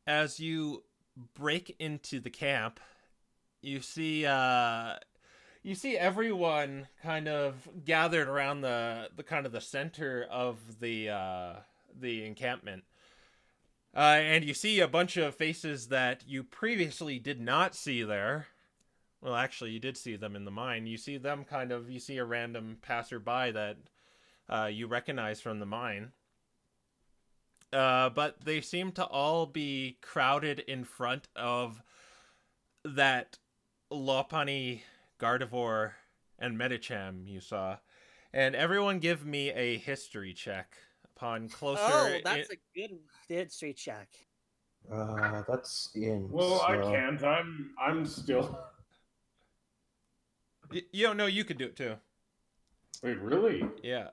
As you break into the camp, you see everyone kind of gathered around the kind of the center of the encampment. And you see a bunch of faces that you previously did not see there. Well, actually, you did see them in the mine. You see a random passerby that you recognize from the mine. But they seem to all be crowded in front of that Lopunny, Gardevoir, and Medicham you saw. And everyone give me a history check upon closer... Oh, that's a good history check. That's in. Well, so... I can't. I'm still. You don't know, you could do it too. Wait, really? Yeah.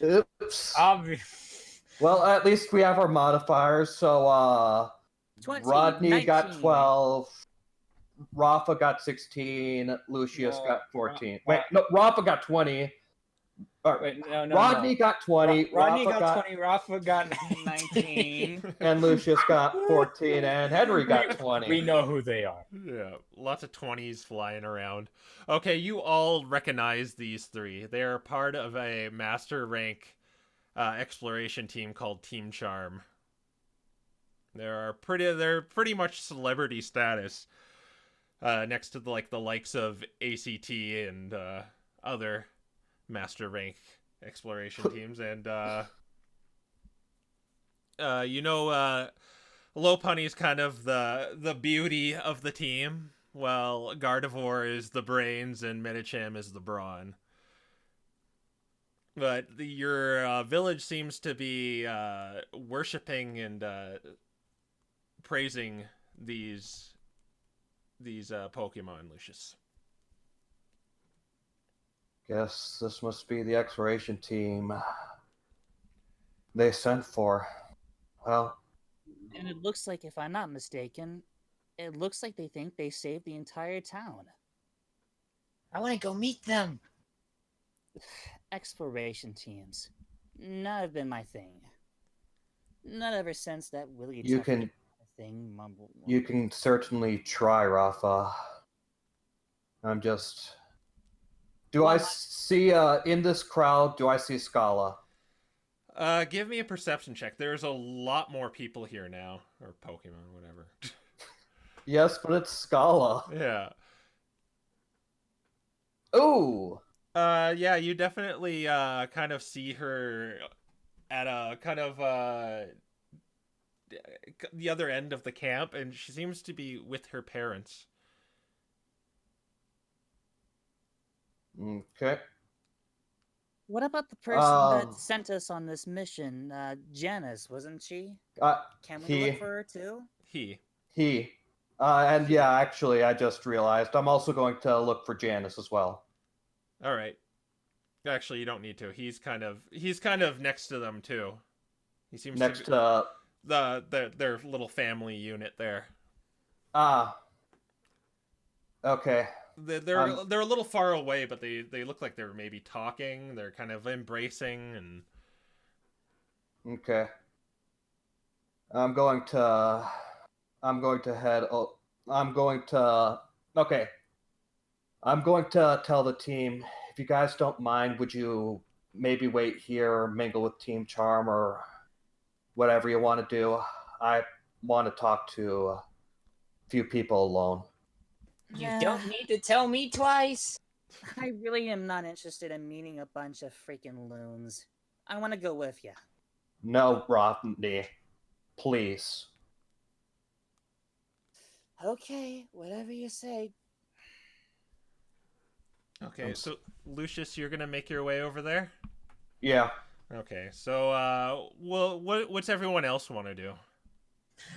Oops. Obvious. Well, at least we have our modifiers. So, 20, Rodney 19. got 12. Rafa got 16. Lucius No, got 14. Ra- Wait, no, Rafa got 20. Wait, no. Rodney got 20. Rodney Rafa got 20. Rafa got 19. And Lucius got 14. And Henry got 20. We know who they are. Yeah, lots of 20s flying around. Okay, you all recognize these three. They are part of a master rank exploration team called Team Charm. They're pretty much celebrity status next to the likes of ACT and other master rank exploration teams. And Lopunny's kind of the beauty of the team, while Gardevoir is the brains and Medicham is the brawn. But your village seems to be worshipping and praising these Pokemon, Lucius. Guess this must be the exploration team they sent for. Well, And it looks like, if I'm not mistaken, it looks like they think they saved the entire town. I want to go meet them. Exploration teams. Not have been my thing. Not ever since that Willie You Tucker can- thing mumble. you can certainly try, Rafa. I'm just... Do I see, in this crowd, do I see Scala? Give me a perception check. There's a lot more people here now. Or Pokemon, whatever. Yes, but it's Scala. Yeah. Ooh! Yeah, you definitely kind of see her at a kind of the other end of the camp, and she seems to be with her parents. Okay. What about the person that sent us on this mission? Janice, wasn't she? Can we look for her too? He. And yeah, actually, I just realized I'm also going to look for Janice as well. All right. Actually, you don't need to. He's kind of next to them too. He seems Next to to... their little family unit there. Okay. They're a little far away, but they look like they're maybe talking. They're kind of embracing and. Okay. I'm going to head. Okay. I'm going to tell the team, if you guys don't mind, would you maybe wait here or mingle with Team Charm or whatever you want to do? I want to talk to a few people alone. You don't need to tell me twice. I really am not interested in meeting a bunch of freaking loons. I want to go with you. No, Rodney. Please. Okay, whatever you say. Okay, so Lucius, you're gonna make your way over there? Yeah. Okay, so what's everyone else want to do?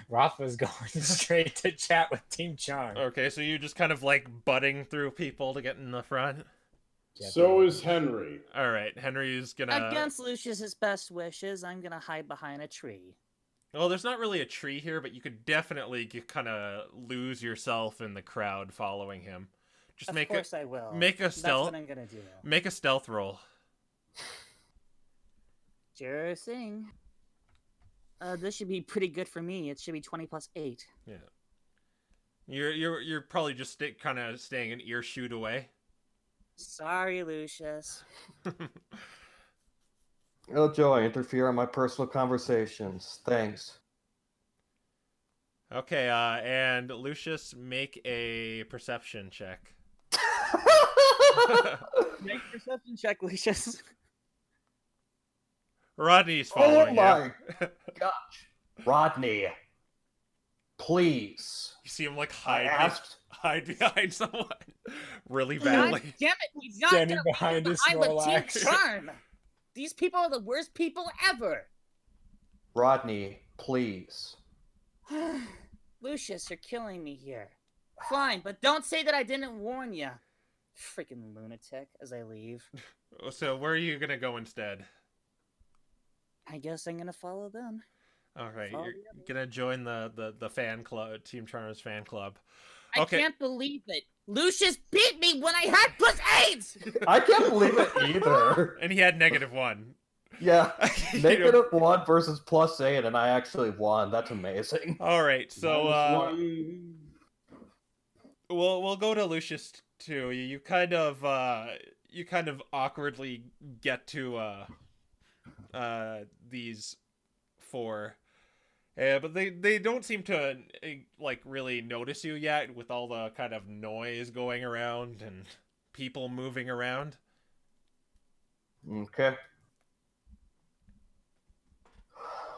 Rafa's going straight to chat with Team Charm. Okay, so you're just kind of like butting through people to get in the front. Yeah, So pretty is Henry. All right, Henry's gonna. Against Lucius's best wishes, I'm gonna hide behind a tree. Well, there's not really a tree here, but you could definitely kind of lose yourself in the crowd following him. Just Of course I will. make a That's stealth. what I'm gonna do. Make a stealth roll. Sure thing. This should be pretty good for me. It should be 20 plus 8. Yeah. You're probably just kind of staying an earshoot away. Sorry, Lucius. Oh, Joe, interfere in my personal conversations. Thanks. Okay, and Lucius, make a perception check. Make a perception check, Lucius. Rodney's Oh following my you. gosh. Rodney, please. You see him like I asked. hide behind someone really God badly. damn it, he's not Standing gonna be behind his behind with Team Snorlax. Charm. These people are the worst people ever. Rodney, please. Lucius, you're killing me here. Fine, but don't say that I didn't warn you. Freaking lunatic, as I leave. So where are you gonna go instead? I guess I'm gonna follow them. All right, Follow you're the others. gonna join the fan club, Team Charm's fan club. I Okay. can't believe it. Lucius beat me when I had plus 8! I can't believe it either. And he had -1. Yeah, You know- -1 versus +8, and I actually won. That's amazing. All right, so -1. we'll go to Lucius too. You kind of awkwardly get to these four. But they don't seem to like really notice you yet with all the kind of noise going around and people moving around. Okay.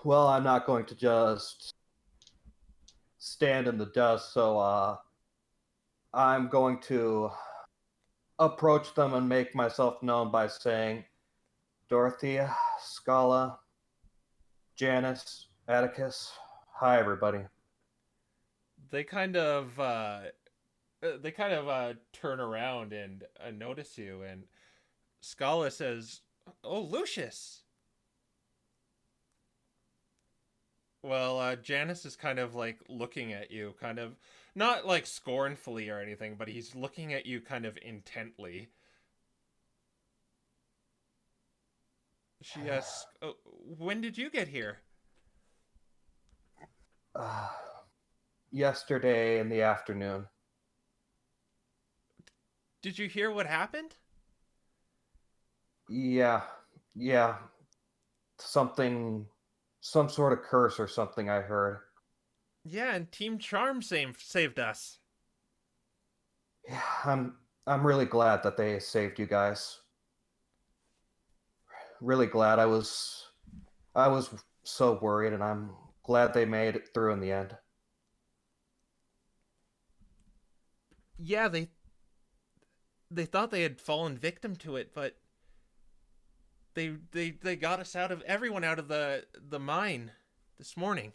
Well, I'm not going to just stand in the dust, so I'm going to approach them and make myself known by saying, Dorothy, Scala, Janice, Atticus, hi everybody. They kind of turn around and notice you, and Scala says, "Oh, Lucius." Well, Janice is kind of like looking at you, kind of not like scornfully or anything, but he's looking at you kind of intently. She asks, oh, "When did you get here?" Yesterday in the afternoon. Did you hear what happened? Yeah. Some sort of curse or something I heard. Yeah, and Team Charm saved us. Yeah, I'm really glad that they saved you guys. Really glad. I was so worried, and I'm glad they made it through in the end. Yeah, they thought they had fallen victim to it, but they got us everyone out of the mine this morning.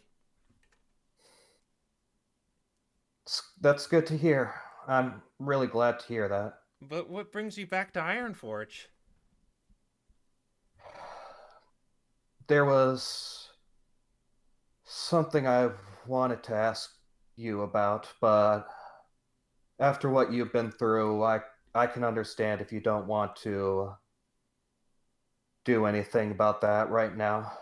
That's good to hear. I'm really glad to hear that. But what brings you back to Ironforge? There was something I wanted to ask you about, but after what you've been through, I can understand if you don't want to do anything about that right now.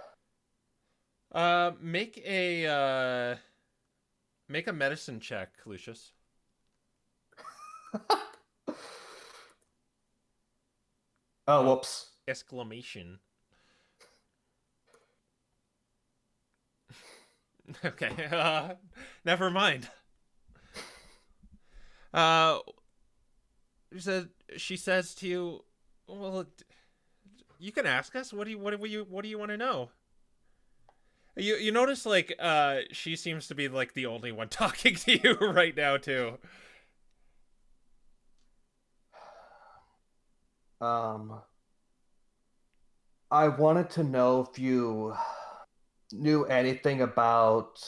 Make a medicine check, Lucius. Oh, whoops. Exclamation. Okay, never mind. She says to you, "Well, you can ask us. What do you want to know?" You notice like she seems to be like the only one talking to you right now too. I wanted to know if you knew anything about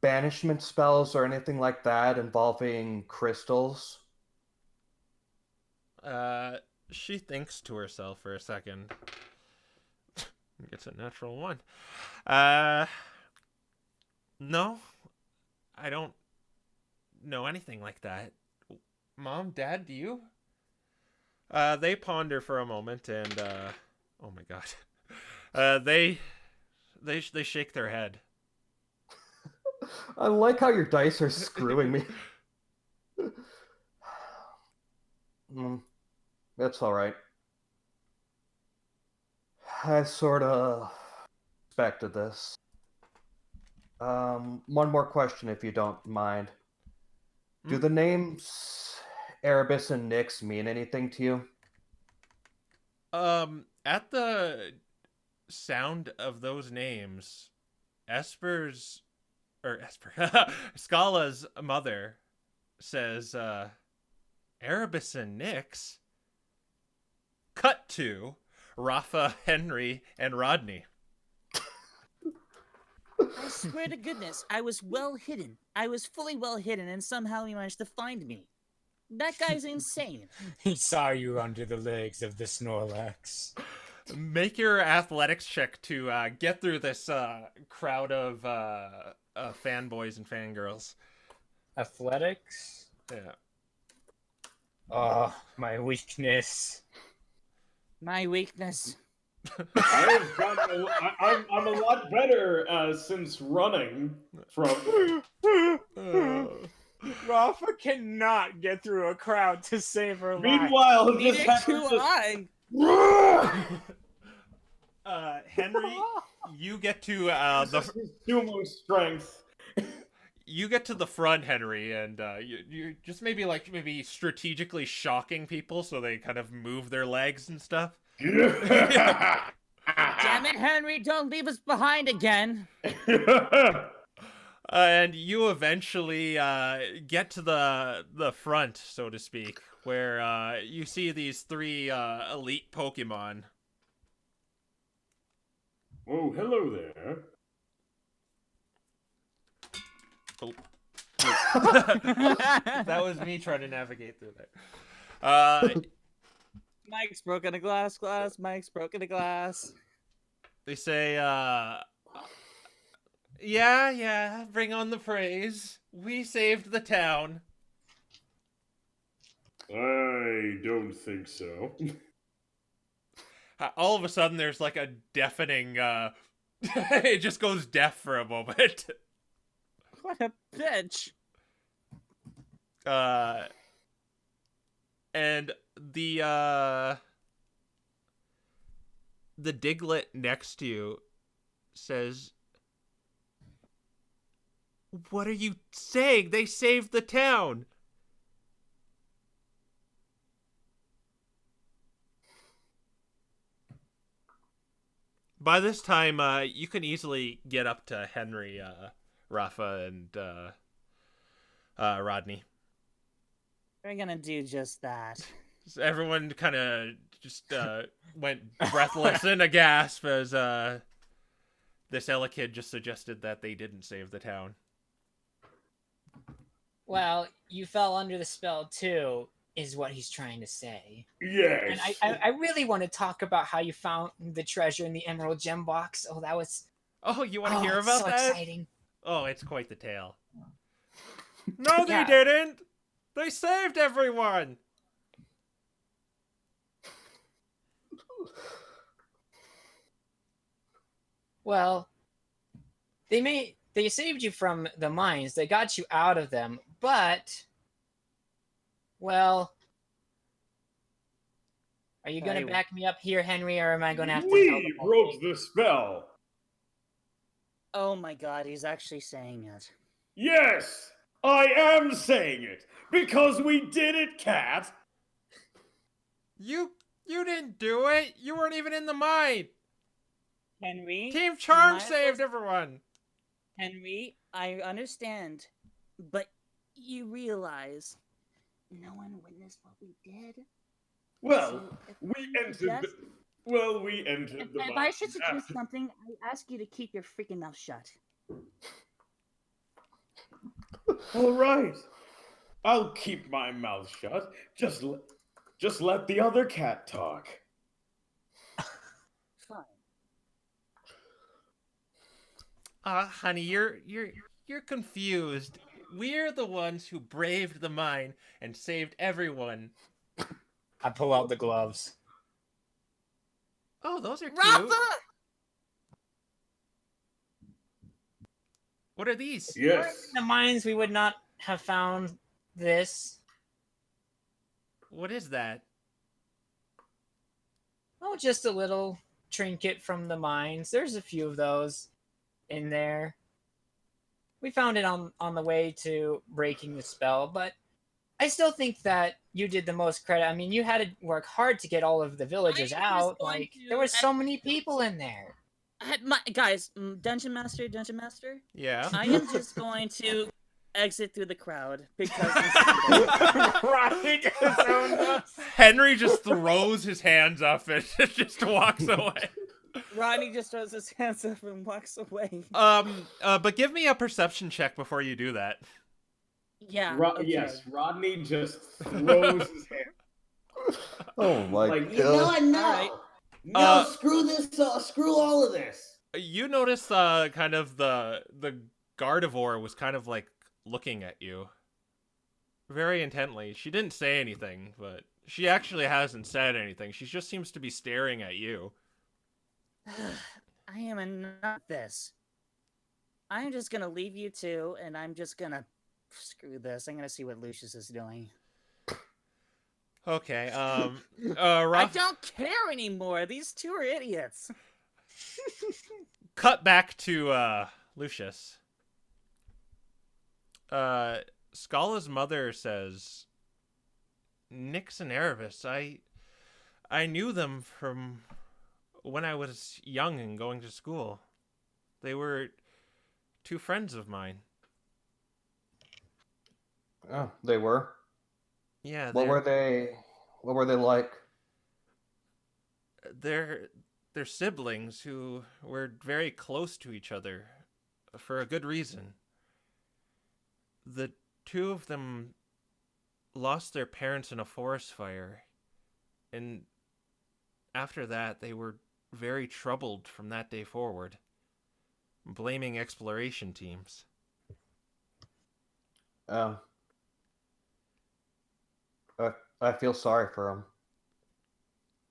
banishment spells or anything like that involving crystals. She thinks to herself for a second. Gets a natural one. No, I don't know anything like that. Mom, Dad, do you? They ponder for a moment and, oh my god. They shake their head. I like how your dice are screwing me. That's alright. I sort of expected this. One more question if you don't mind. Do the names Erebus and Nyx mean anything to you? At the sound of those names, Scala's mother says, Erebus and Nyx? Cut to Rafa, Henry, and Rodney. I swear to goodness, I was well hidden. I was fully well hidden, and somehow he managed to find me. That guy's insane. He saw you under the legs of the Snorlax. Make your athletics check to get through this crowd of fanboys and fangirls. Athletics? Yeah. Oh, my weakness. My weakness. I'm a lot better since running from. Rafa cannot get through a crowd to save her life. Meanwhile, this Neither happens do to- I. Henry, you get to This is his sumo strength. you get to the front, Henry, and you just maybe strategically shocking people so they kind of move their legs and stuff. Damn it, Henry! Don't leave us behind again. And you eventually get to the front, so to speak, where you see these three elite Pokemon. Oh, hello there. Oh. That was me trying to navigate through there. Mike's broken a glass. Mike's broken a glass. They say, yeah, bring on the praise. We saved the town. I don't think so. All of a sudden, there's like a deafening, it just goes deaf for a moment. What a bitch. And the Diglett next to you says, "What are you saying? They saved the town." By this time, you can easily get up to Henry, Rafa, and Rodney. We're gonna do just that. So everyone kind of just went breathless in a gasp as this Elekid just suggested that they didn't save the town. Well, you fell under the spell too, is what he's trying to say. Yes. And I really want to talk about how you found the treasure in the Emerald Gem Box. Oh, that was... Oh, you want to hear about so that? exciting. Oh, it's quite the tale. No, they Yeah. didn't! They saved everyone! Well, they saved you from the mines. They got you out of them, but... Well... Are you going to back me up here, Henry, or am I going to have to tell the We whole broke thing? the spell. Oh my god, he's actually saying it. Yes, I am saying it because we did it, Cat. You didn't do it! You weren't even in the mine! Henry? Team Charm am I saved supposed- everyone! Henry, I understand, but you realize no one witnessed what we did? Well, So if we entered. Yes? Well, we entered the If mine. I should suggest something, I ask you to keep your freaking mouth shut. All right. I'll keep my mouth shut. Just let the other cat talk. Fine. Honey, you're confused. We're the ones who braved the mine and saved everyone. I pull out the gloves. Oh, those are cute. Rafa! What are these? Yes. In the mines, we would not have found this. What is that? Oh, just a little trinket from the mines. There's a few of those in there. We found it on the way to breaking the spell, but I still think that you did the most credit. I mean, you had to work hard to get all of the villagers I am just out. going Like, to there were so many people in there. Guys, Dungeon Master, Yeah. I am just going to exit through the crowd because Henry just throws his hands up and just walks away. Rodney just throws his hands up and walks away. But give me a perception check before you do that. Yeah. Okay. Yes, Rodney just throws his hand. Oh my Like, god. You know what? No. Alright. No, screw this. Screw all of this. You notice kind of the Gardevoir was kind of like looking at you very intently. She didn't say anything, but she actually hasn't said anything. She just seems to be staring at you. I am not this. I'm just gonna leave you two, and I'm just gonna screw this. I'm gonna see what Lucius is doing. Okay. I don't care anymore. These two are idiots. Cut back to Lucius. Scala's mother says, Nyx and Erebus, I knew them from when I was young and going to school. They were two friends of mine. Oh, they were? Yeah, What were they like? They're siblings who were very close to each other for a good reason. The two of them lost their parents in a forest fire, and after that they were very troubled from that day forward, blaming exploration teams. Oh. I feel sorry for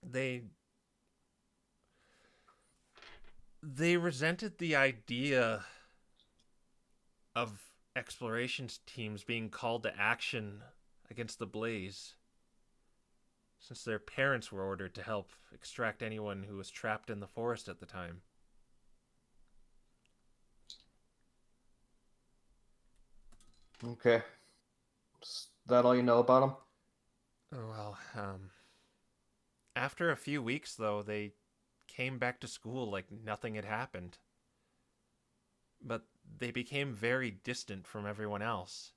them. They resented the idea of explorations teams being called to action against the blaze, since their parents were ordered to help extract anyone who was trapped in the forest at the time. Okay. Is that all you know about them? Well, after a few weeks, though, they came back to school like nothing had happened. But they became very distant from everyone else.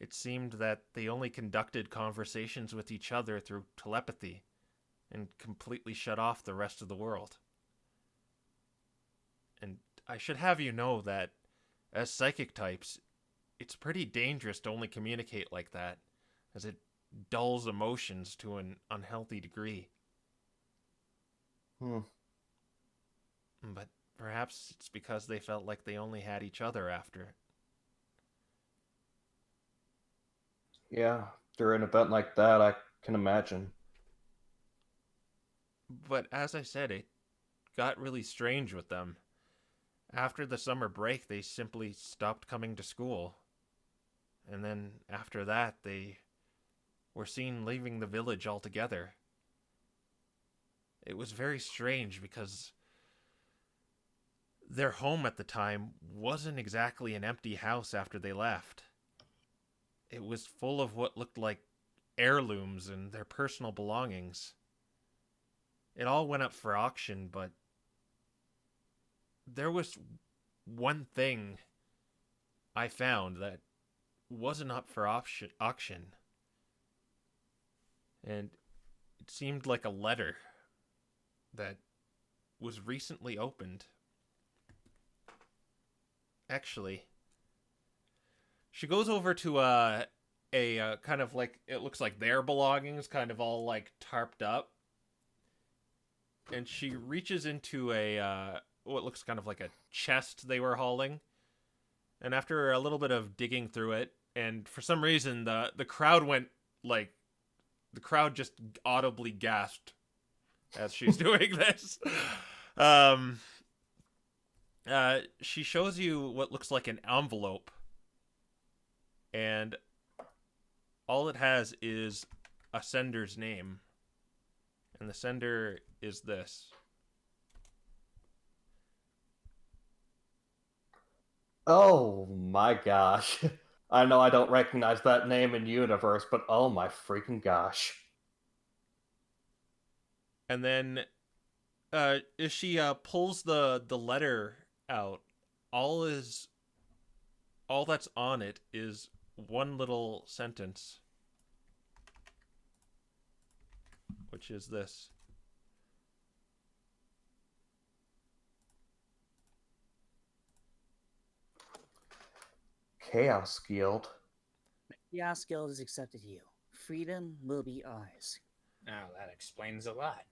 It seemed that they only conducted conversations with each other through telepathy and completely shut off the rest of the world. And I should have you know that, as psychic types, it's pretty dangerous to only communicate like that, as it dulls emotions to an unhealthy degree. But perhaps it's because they felt like they only had each other after it. Yeah, during an event like that, I can imagine. But as I said, it got really strange with them. After the summer break, they simply stopped coming to school. And then after that, they were seen leaving the village altogether. It was very strange because their home at the time wasn't exactly an empty house after they left. It was full of what looked like heirlooms and their personal belongings. It all went up for auction, but there was one thing I found that wasn't up for auction. And it seemed like a letter that was recently opened. Actually, she goes over to a kind of like, it looks like their belongings, kind of all like tarped up, and she reaches into a what looks kind of like a chest they were hauling. And after a little bit of digging through it, and for some reason the crowd went like, the crowd just audibly gasped as she's doing this. Um, she shows you what looks like an envelope, and all it has is a sender's name, and the sender is this. Oh my gosh. I know I don't recognize that name in universe, but oh my freaking gosh. And then as she pulls the letter out, all that's on it is one little sentence, which is this. Chaos Guild. Chaos Guild has accepted you. Freedom will be ours. Now that explains a lot.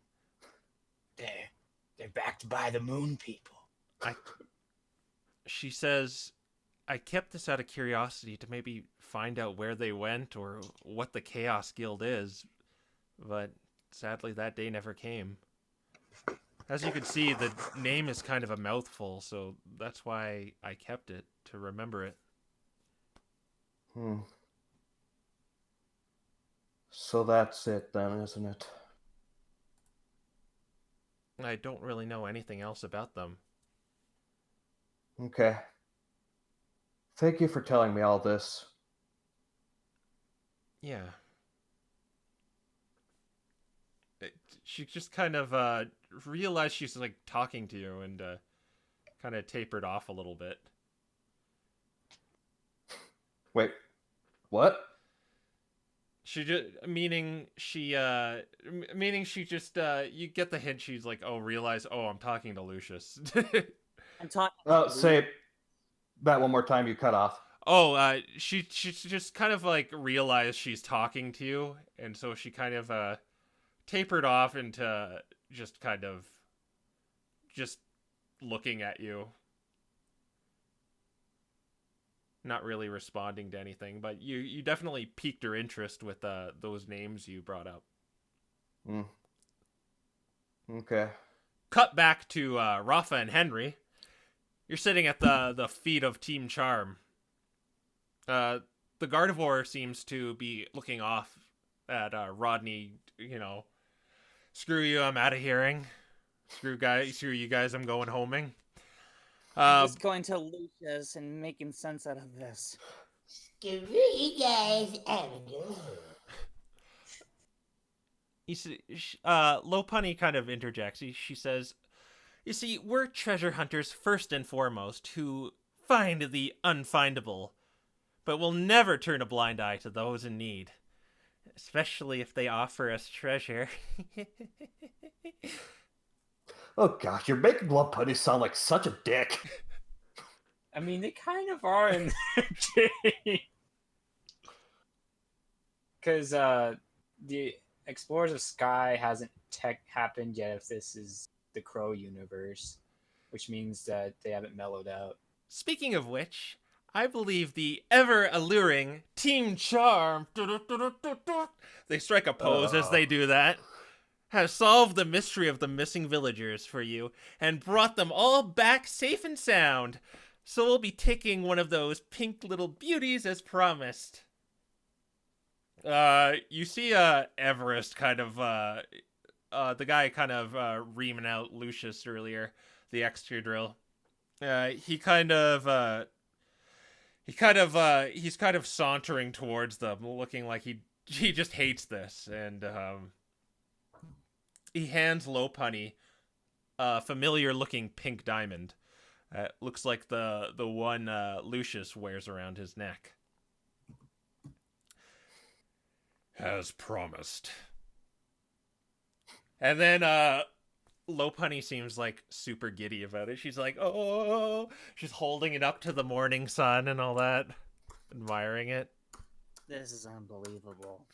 They're backed by the moon people. She says, I kept this out of curiosity to maybe find out where they went or what the Chaos Guild is, but sadly that day never came. As you can see, the name is kind of a mouthful, so that's why I kept it, to remember it. So that's it then, isn't it? I don't really know anything else about them. Okay. Thank you for telling me all this. Yeah. She just kind of realized she's like talking to you and kind of tapered off a little bit. Wait, what? She just meaning she just you get the hint. She's like, oh, realize, oh, I'm talking to Lucius. I'm talking. Say that one more time, you cut off. Oh, she just kind of like realized she's talking to you, and so she kind of tapered off into just kind of just looking at you, not really responding to anything. But you definitely piqued her interest with those names you brought up. Okay. Cut back to Rafa and Henry. You're sitting at the feet of Team Charm. The Gardevoir seems to be looking off at Rodney. You know, screw you, I'm out of hearing. Screw you guys, I'm going homing. I'm just going to Lucius and making sense out of this. Screw you guys, Lopunny kind of interjects. She says, you see, we're treasure hunters first and foremost who find the unfindable, but we'll never turn a blind eye to those in need, especially if they offer us treasure. Oh gosh, you're making Lopunny sound like such a dick. I mean, they kind of are in their game. Because the Explorers of Sky hasn't happened yet if this is the Crow universe, which means that they haven't mellowed out. Speaking of which, I believe the ever-alluring Team Charm, they strike a pose as they do that, has solved the mystery of the missing villagers for you and brought them all back safe and sound. So we'll be taking one of those pink little beauties as promised. You see Everest kind of the guy kind of reaming out Lucius earlier, the extra drill. He's kind of sauntering towards them, looking like he just hates this, and he hands Lopunny a familiar looking pink diamond. Looks like the one Lucius wears around his neck. As promised. And then Lopunny seems like super giddy about it. She's like, oh, she's holding it up to the morning sun and all that, admiring it. This is unbelievable.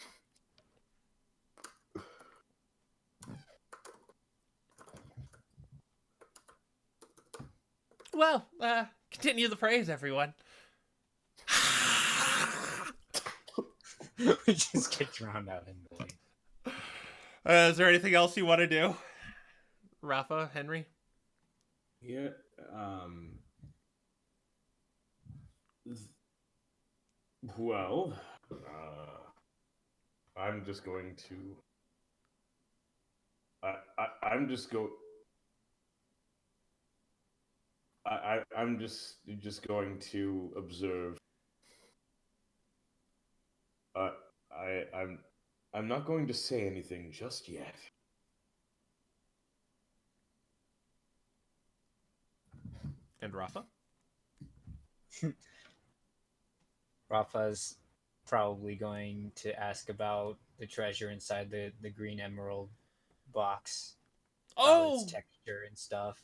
Well, continue the praise, everyone. We just get drowned out in the lake. Is there anything else you want to do? Rafa, Henry? Yeah. Well, I'm just going to. I'm just go. I'm just going to observe. I'm not going to say anything just yet. And Rafa? Rafa's probably going to ask about the treasure inside the green emerald box. About its texture and stuff.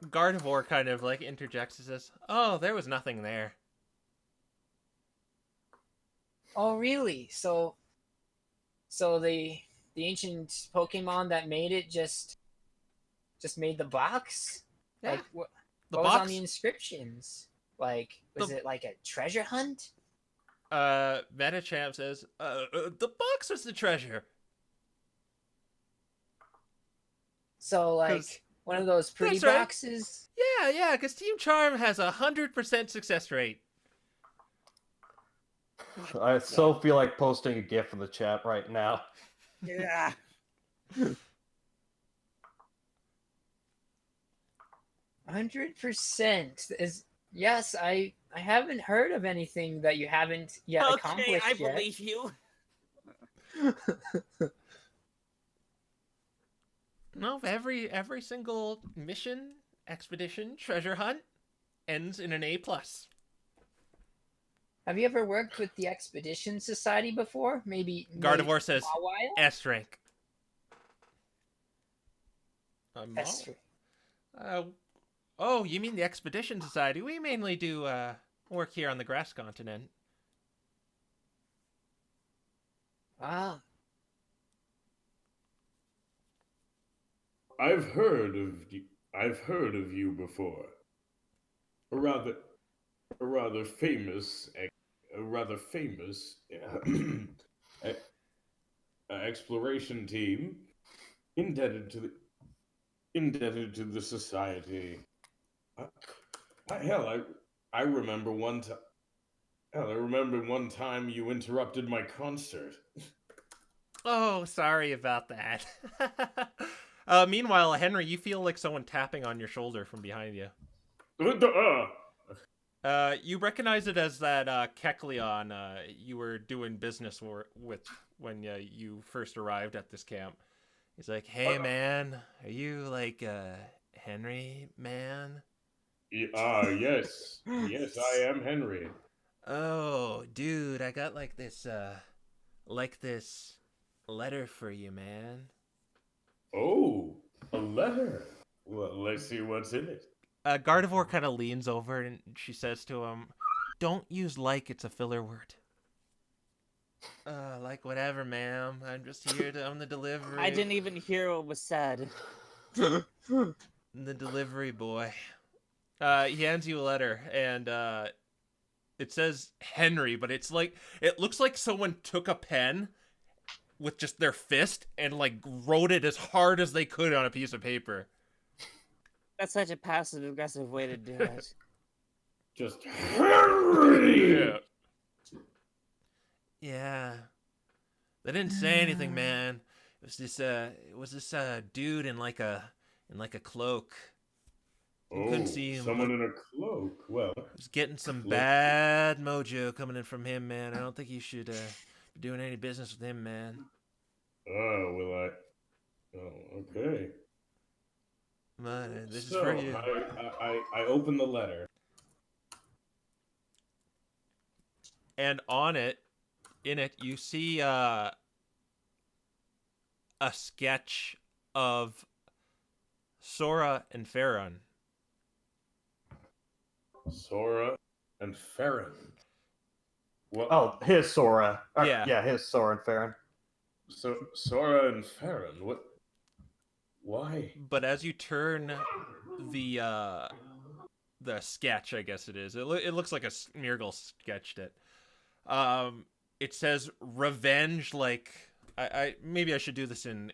Gardevoir kind of like interjects and says, "Oh, there was nothing there." Oh, really? So the ancient Pokemon that made it just made the box? Yeah. Like what The was box. on the inscriptions? Like was it like a treasure hunt? Metachamp says, "The box was the treasure." So like 'Cause- one of those pretty That's right. boxes? Yeah, because Team Charm has 100% success rate. I so feel like posting a GIF in the chat right now. Yeah. 100% is yes. I haven't heard of anything that you haven't yet Okay, accomplished I yet. believe you. No, every single mission, expedition, treasure hunt ends in an A+. Have you ever worked with the Expedition Society before? Maybe Gardevoir says, a while. S rank. That's Oh, you mean the Expedition Society? We mainly do work here on the Grass Continent. wow. I've heard of you before. A rather famous exploration team indebted to the society. I remember one time. Hell, I remember one time you interrupted my concert. Oh, sorry about that. Meanwhile, Henry, you feel like someone tapping on your shoulder from behind you. You recognize it as that Kecleon you were doing business with when you first arrived at this camp. He's like, "Hey, man, are you like Henry, man?" Yes, I am Henry. Oh, dude, I got like this letter for you, man. Oh, a letter. Well, let's see what's in it. Gardevoir kind of leans over and she says to him, "Don't use like it's a filler word." Like whatever, ma'am. I'm just here to own the delivery. I didn't even hear what was said. The delivery boy. He hands you a letter, and it says Henry, but it looks like someone took a pen with just their fist and like wrote it as hard as they could on a piece of paper. That's such a passive aggressive way to do it. Just Henry. Yeah. Yeah. They didn't say anything, man. It was this dude in like a cloak. You couldn't see him. Someone in a cloak. Well, He's getting some bad mojo coming in from him, man. I don't think you should be doing any business with him, man. Oh, okay. But this is So for you. I open the letter. And in it, you see a sketch of Sora and Farron. Sora and Farron. What? Oh, his Sora. Yeah. Yeah, his Sora and Farron. So Sora and Farron. What? Why? But as you turn the sketch, I guess it is. It looks like a Smeargle sketched it. It says revenge. Like I maybe I should do this in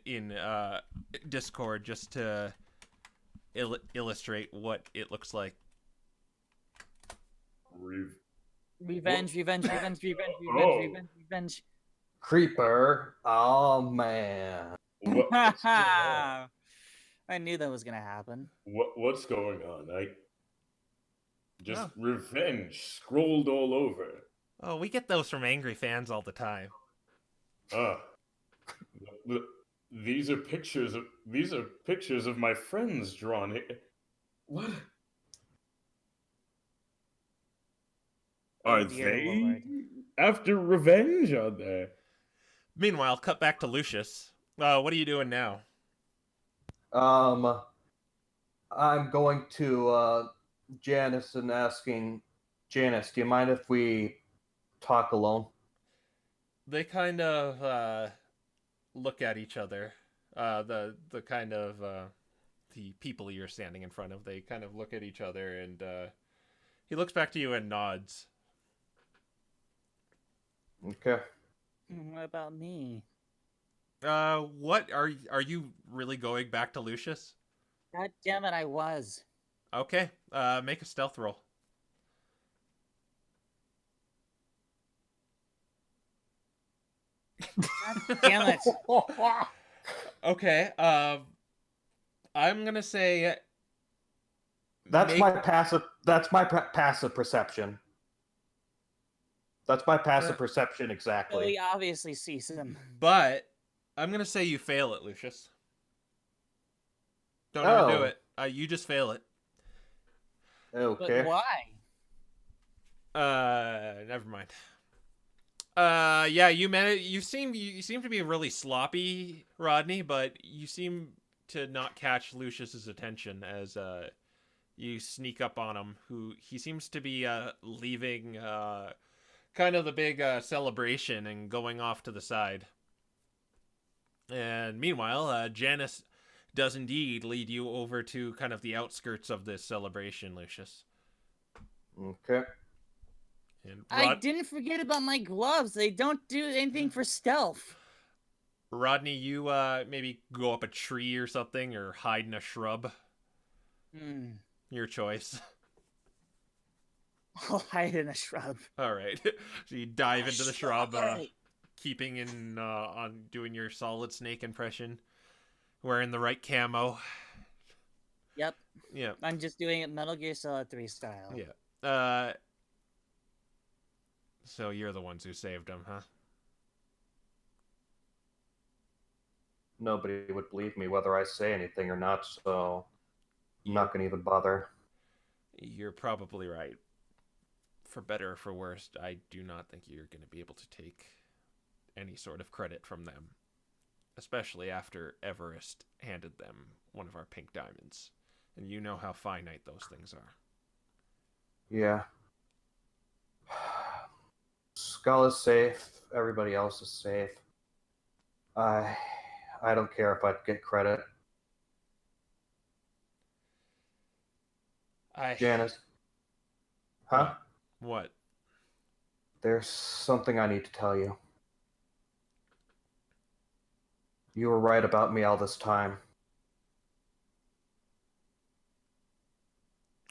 Discord just to illustrate what it looks like. Revenge, revenge, revenge, revenge, Oh. revenge, revenge, revenge. Creeper. Oh man. What's going on? I knew that was gonna happen. What's going on? I just Oh. revenge scrolled all over. Oh, we get those from angry fans all the time. Ah, these are pictures of my friends drawn here. What? Oh, Are dear they Lord. after revenge? Are they? Meanwhile, cut back to Lucius. What are you doing now? I'm going to Janice and asking Janice, do you mind if we talk alone? They kind of look at each other. The kind of the people you're standing in front of. They kind of look at each other, and he looks back to you and nods. Okay. What about me? What are you really going back to Lucius? God damn it, I was. Okay, make a stealth roll. God damn it. Okay, I'm gonna say That's make- my passive. That's my passive perception. That's my passive perception So exactly. we obviously sees him. But I'm gonna say you fail it, Lucius. Don't overdo it. You just fail it. Okay. But why? Never mind. Yeah, you seem to be really sloppy, Rodney, but you seem to not catch Lucius's attention as you sneak up on him. Who he seems to be leaving kind of the big celebration and going off to the side. And meanwhile, Janice does indeed lead you over to kind of the outskirts of this celebration, Lucius. Okay. And I didn't forget about my gloves. They don't do anything for stealth. Rodney, you maybe go up a tree or something, or hide in a shrub. Your choice. I'll hide in a shrub. All right. So you dive into the shrub, Alright. keeping in on doing your Solid Snake impression, wearing the right camo. Yep. Yeah. I'm just doing it Metal Gear Solid 3 style. Yeah. So you're the ones who saved him, huh? Nobody would believe me whether I say anything or not, so I'm not gonna even bother. You're probably right. For better or for worse, I do not think you're going to be able to take any sort of credit from them. Especially after Everest handed them one of our pink diamonds. And you know how finite those things are. Yeah. Skull is safe. Everybody else is safe. I don't care if I get credit. Janice. Huh? What? There's something I need to tell you. You were right about me all this time.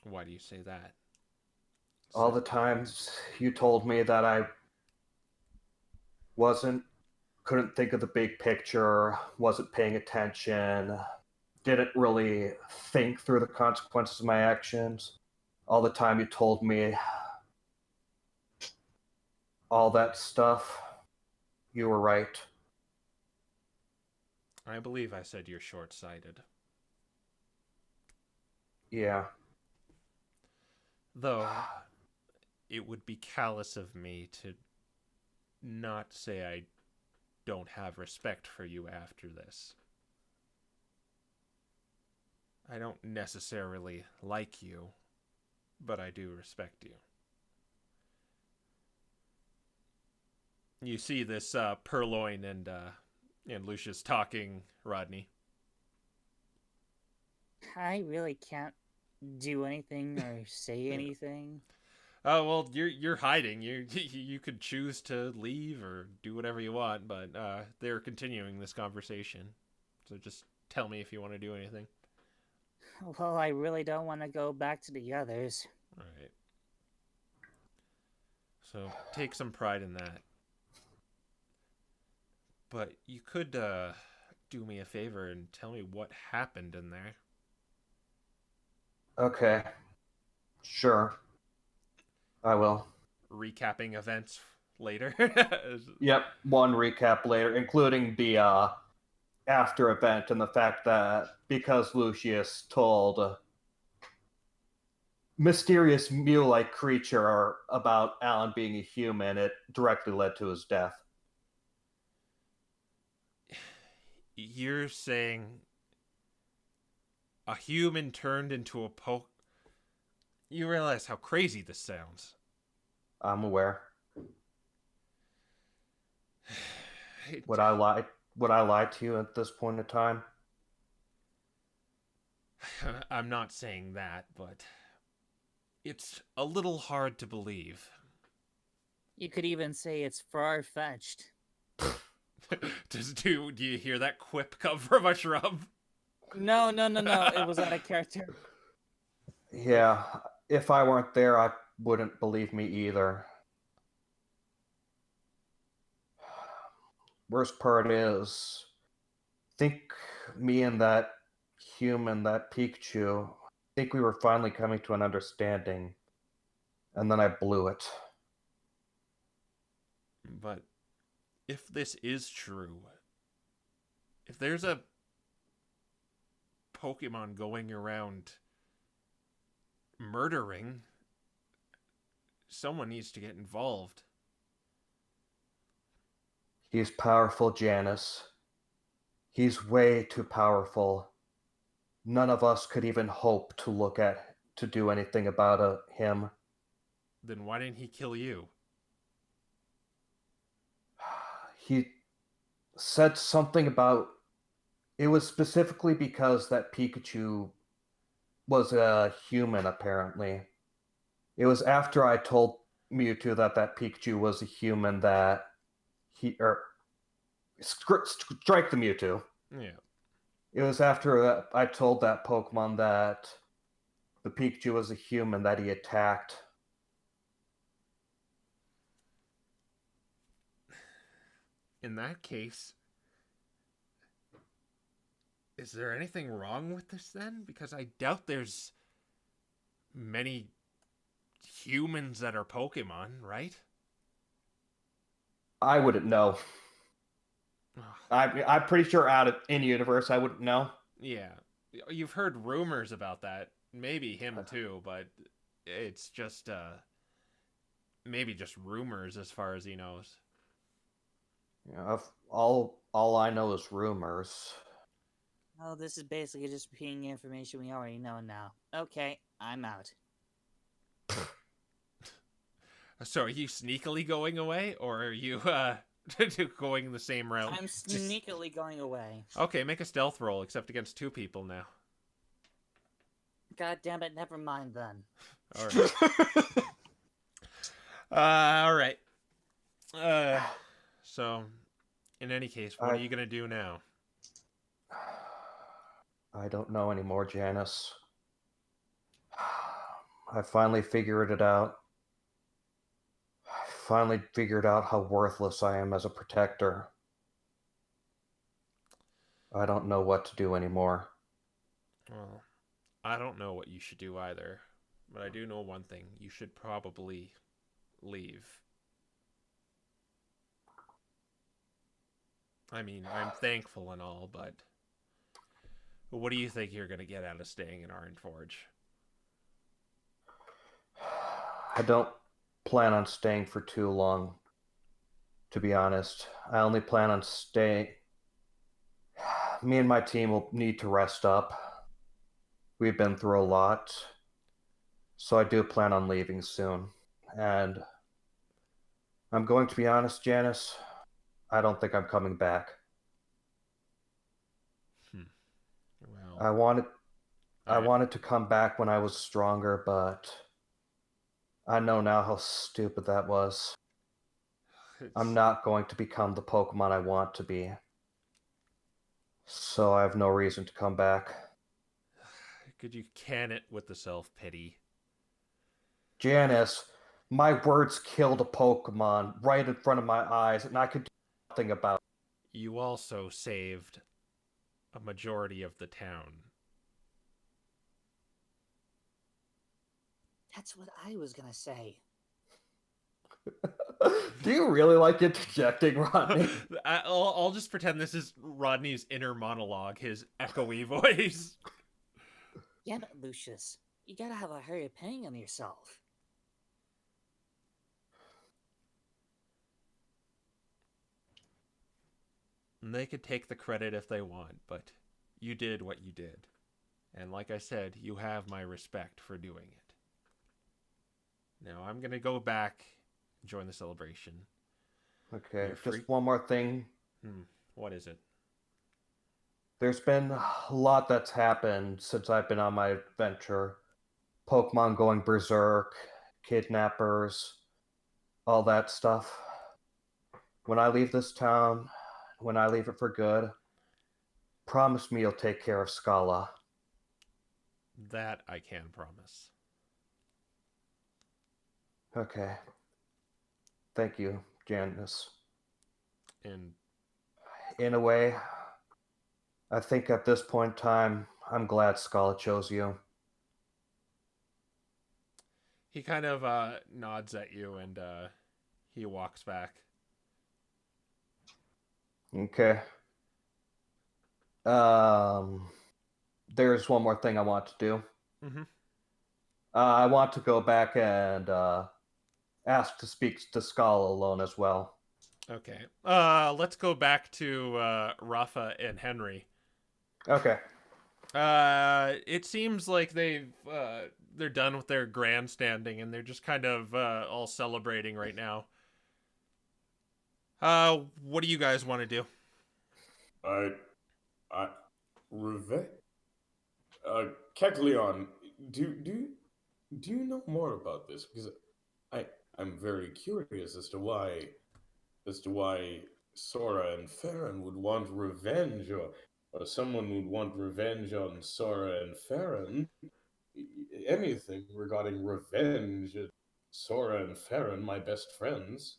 Why do you say that? All the times you told me that I couldn't think of the big picture, wasn't paying attention, didn't really think through the consequences of my actions. All the time you told me all that stuff, you were right. I believe I said you're short-sighted. Yeah. Though, it would be callous of me to not say I don't have respect for you after this. I don't necessarily like you, but I do respect you. You see this Purloin and Lucius talking, Rodney. I really can't do anything or say anything. Oh well, you're hiding. You could choose to leave or do whatever you want, but they're continuing this conversation. So just tell me if you want to do anything. Well, I really don't want to go back to the others. All right. So take some pride in that. But you could do me a favor and tell me what happened in there. Okay. Sure. I will. Recapping events later. Yep, one recap later, including the after event and the fact that because Lucius told a mysterious mule-like creature about Alan being a human, it directly led to his death. You're saying a human turned into a poke. You realize how crazy this sounds. I'm aware. Would I lie to you at this point in time? I'm not saying that, but it's a little hard to believe. You could even say it's far-fetched. Do you hear that quip come from a shrub? No. It was out of character. Yeah, if I weren't there, I wouldn't believe me either. Worst part is, think me and that human, that Pikachu, think we were finally coming to an understanding, and then I blew it. But if this is true, if there's a Pokemon going around murdering, someone needs to get involved. He's powerful, Janice. He's way too powerful. None of us could even hope to do anything about him. Then why didn't he kill you? He said something about it was specifically because that Pikachu was a human, apparently. It was after I told Mewtwo that Pikachu was a human that strike the Mewtwo. Yeah. It was after I told that Pokemon that the Pikachu was a human that he attacked. In that case, is there anything wrong with this then? Because I doubt there's many humans that are Pokemon, right? I wouldn't know. Ugh. I'm pretty sure out of in universe I wouldn't know. Yeah. You've heard rumors about that. Maybe him too, but it's just maybe just rumors as far as he knows. Yeah, all I know is rumors. Oh, this is basically just repeating information we already know now. Okay, I'm out. So are you sneakily going away, or are you going the same route? I'm sneakily going away. Okay, make a stealth roll, except against 2 people now. God damn it, never mind then. All right. So, in any case, what are you gonna do now? I don't know anymore, Janice. I finally figured it out. I finally figured out how worthless I am as a protector. I don't know what to do anymore. Well, I don't know what you should do either, but I do know one thing. You should probably leave. I mean, I'm thankful and all, but what do you think you're going to get out of staying in Orange Forge? I don't plan on staying for too long. to be honest. I only plan on staying. Me and my team will need to rest up. We've been through a lot. So I do plan on leaving soon. And I'm going to be honest, Janice, I don't think I'm coming back. Well, I wanted to come back when I was stronger, but I know now how stupid that was. I'm not going to become the Pokemon I want to be. So I have no reason to come back. Could you can it with the self-pity? Janice, my words killed a Pokemon right in front of my eyes, and I could do nothing about it. You also saved a majority of the town. That's what I was gonna say. Do you really like interjecting, Rodney? I'll just pretend this is Rodney's inner monologue, his echoey voice. Yeah, but Lucius, you gotta have a higher opinion of yourself. And they could take the credit if they want, but you did what you did. And like I said, you have my respect for doing it. Now I'm going to go back and join the celebration. Okay, You're free. just one more thing. What is it? There's been a lot that's happened since I've been on my adventure. Pokemon going berserk, kidnappers, all that stuff. When I leave this town, when I leave it for good, promise me you'll take care of Scala. That I can promise. Okay. Thank you, Janice. And In a way, I think at this point in time, I'm glad Scala chose you. he kind of nods at you and he walks back. Okay. There's one more thing I want to do. Mm-hmm. I want to go back and ask to speak to Scala alone as well. Okay. Let's go back to Rafa and Henry. Okay. It seems like they're done with their grandstanding and they're just kind of all celebrating right now. What do you guys want to do? Revenge. Kecleon, do you know more about this? Because I'm very curious as to why Sora and Farron would want revenge, or someone would want revenge on Sora and Farron. Anything regarding revenge. Sora and Farron, my best friends.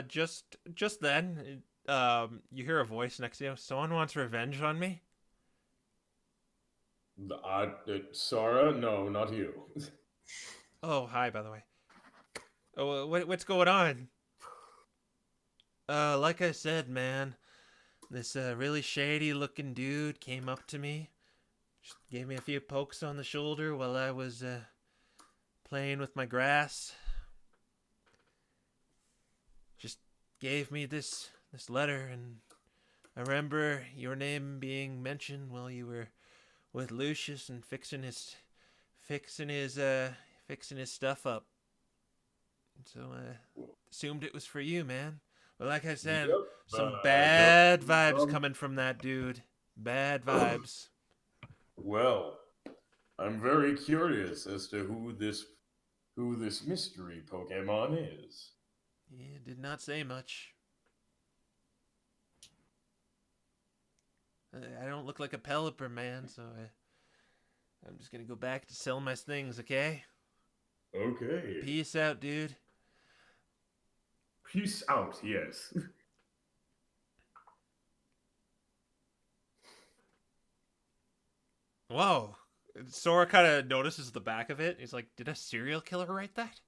Just then, you hear a voice next to you. Someone wants revenge on me? Sora? No, not you. Oh, hi, by the way. Oh, what's going on? Like I said, man, this really shady-looking dude came up to me, just gave me a few pokes on the shoulder while I was playing with my grass. Just gave me this letter, and I remember your name being mentioned while you were with Lucius and fixing his stuff up. So I assumed it was for you, man. But like I said, Yep, some bad yep, vibes coming from that dude. Bad vibes. Well, I'm very curious as to who this mystery Pokemon is. Yeah, did not say much. I don't look like a Pelipper, man, so I'm just gonna go back to sell my things, okay? Okay. Peace out, dude. Peace out, yes. Whoa. Sora kind of notices the back of it. He's like, did a serial killer write that?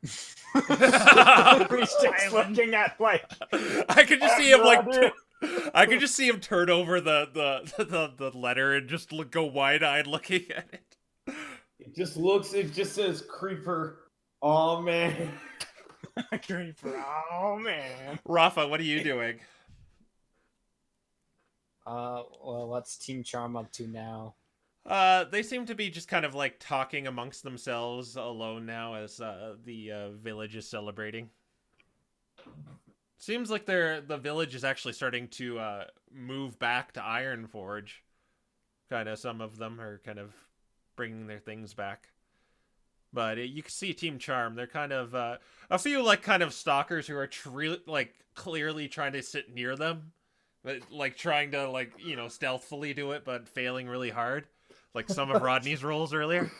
He's just looking at like I could just see him like I could just see him turn over the letter and just go wide-eyed looking at it. It just says creeper. Oh man. Creeper. Oh man. Rafa, what are you doing? Well, what's Team Charm up to now? They seem to be just kind of like talking amongst themselves alone now as the village is celebrating. Seems like the village is actually starting to move back to Ironforge. Kind of, some of them are kind of bringing their things back. But you can see Team Charm. They're kind of a few like kind of stalkers who are clearly trying to sit near them, but like trying to stealthily do it, but failing really hard, like some of Rodney's roles earlier.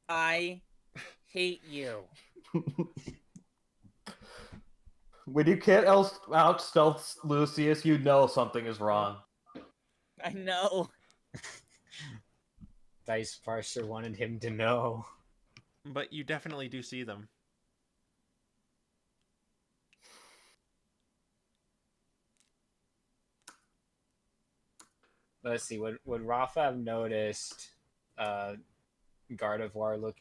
I hate you. When you can't out stealth Lucius, you know something is wrong. I know. Dice Parser wanted him to know. But you definitely do see them. Let's see. Would Rafa have noticed Gardevoir look?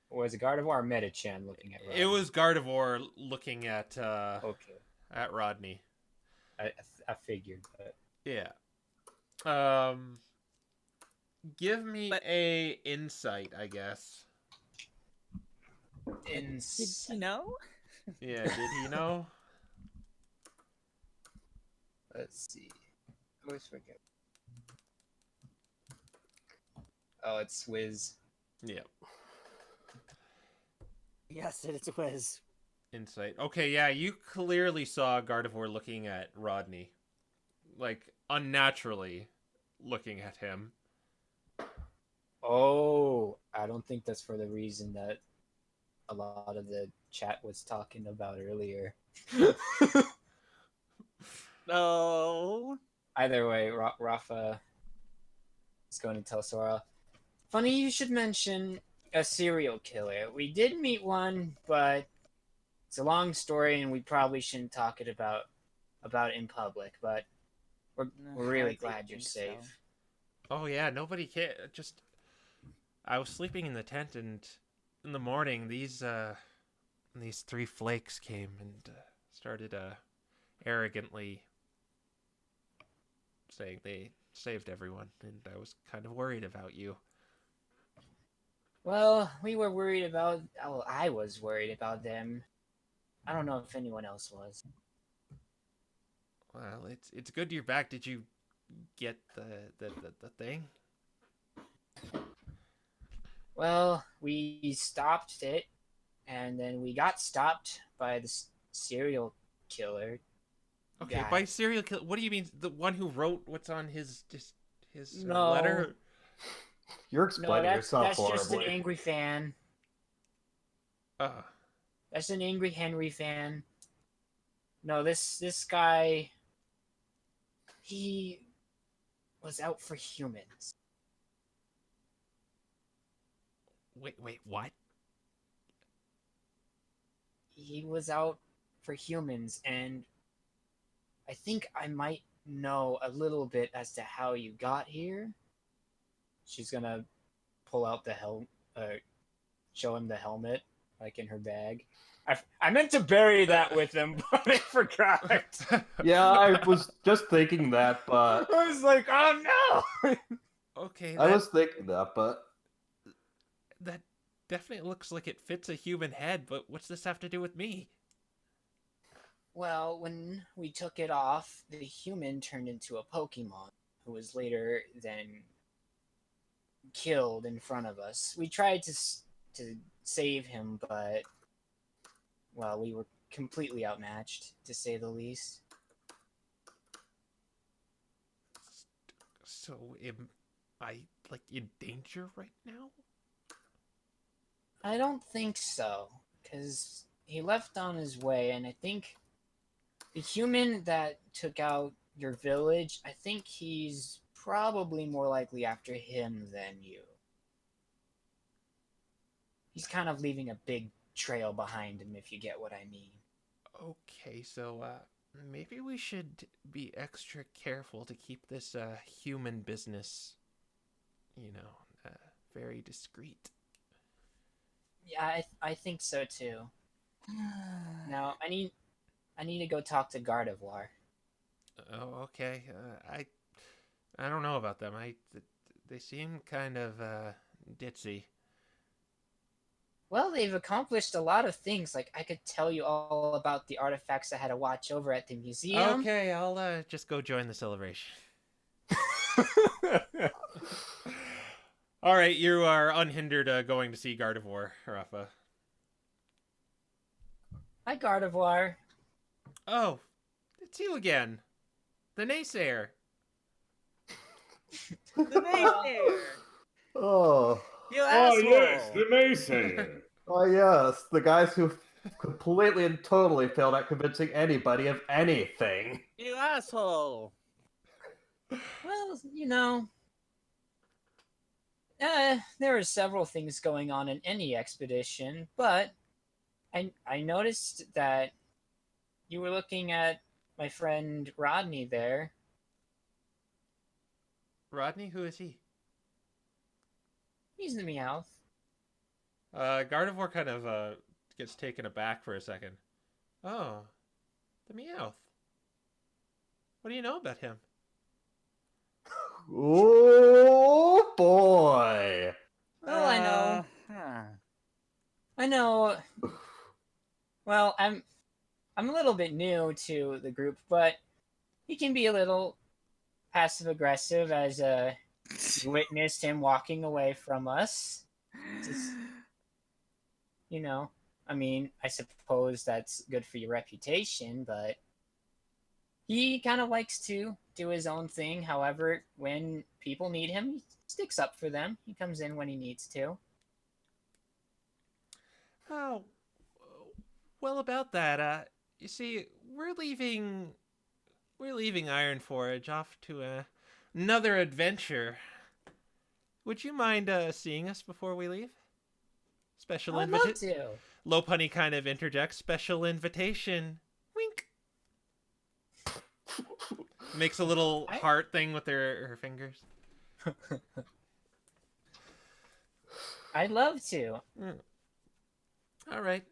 Was it Gardevoir or Metachan looking at Rodney? It was Gardevoir looking at Okay. at Rodney. I figured, but Yeah. Give me a insight, I guess. Did he know? Yeah, did he know? Let's see. I always forget. Oh, it's Wiz. Yeah. Yes, it's Wiz. Insight. Okay, yeah, you clearly saw Gardevoir looking at Rodney. Like, unnaturally looking at him. Oh, I don't think that's for the reason that a lot of the chat was talking about earlier. No. Either way, Rafa is going to tell Sora. Funny you should mention a serial killer. We did meet one, but it's a long story, and we probably shouldn't talk it about in public. But we're really glad you're safe. Oh yeah, nobody cared. Just I was sleeping in the tent, and in the morning, these three flakes came and started arrogantly saying they saved everyone, and I was kind of worried about you. Well, we were worried about. Well, I was worried about them. I don't know if anyone else was. Well, it's good you're back. Did you get the thing? Well, we stopped it, and then we got stopped by the serial killer. Okay, guy. by serial killer, what do you mean? The one who wrote what's on his No. letter? You're explaining yourself that's horribly. just an angry fan. Uh, That's an angry Henry fan. No, this guy, he was out for humans. wait, what? He was out for humans, and I think I might know a little bit as to how you got here. She's gonna pull out the show him the helmet, like in her bag. I meant to bury that with him, but I forgot. Yeah, I was just thinking that, but I was like, oh no! Okay, I was thinking that, but that definitely looks like it fits a human head, but what's this have to do with me? Well, when we took it off, the human turned into a Pokemon, who was later then killed in front of us. We tried to save him, but well, we were completely outmatched, to say the least. So, am I like in danger right now? I don't think so, because he left on his way, and I think the human that took out your village, I think he's probably more likely after him than you. He's kind of leaving a big trail behind him, if you get what I mean. Okay, so maybe we should be extra careful to keep this human business, you know, very discreet. Yeah, I think so too. Now I need to go talk to Gardevoir. Oh, okay. I don't know about them. They seem kind of ditzy. Well, they've accomplished a lot of things. Like I could tell you all about the artifacts I had to watch over at the museum. Okay, I'll just go join the celebration. All right, you are unhindered going to see Gardevoir, Rafa. Hi, Gardevoir. Oh, it's you again, the naysayer. The naysayer! Oh, You Oh, asshole! yes, the naysayer. oh yes, the guys who completely and totally failed at convincing anybody of anything. You asshole! Well, you know, there are several things going on in any expedition, but I noticed that you were looking at my friend Rodney there. Rodney, who is he? He's the Meowth. Gardevoir kind of gets taken aback for a second. Oh, the Meowth. What do you know about him? Oh boy! Oh, I know. Huh. I know. Well, I'm a little bit new to the group, but he can be a little passive aggressive as you witnessed him walking away from us. Just, you know, I mean, I suppose that's good for your reputation, but he kind of likes to do his own thing. However, when people need him, he sticks up for them. He comes in when he needs to. Oh, well, about that, you see, we're leaving Iron Forge off to another adventure. Would you mind seeing us before we leave? Special I'd love invitation. to. Lopunny kind of interjects. Special invitation. Wink. Makes a little heart thing with her fingers. I'd love to. All right.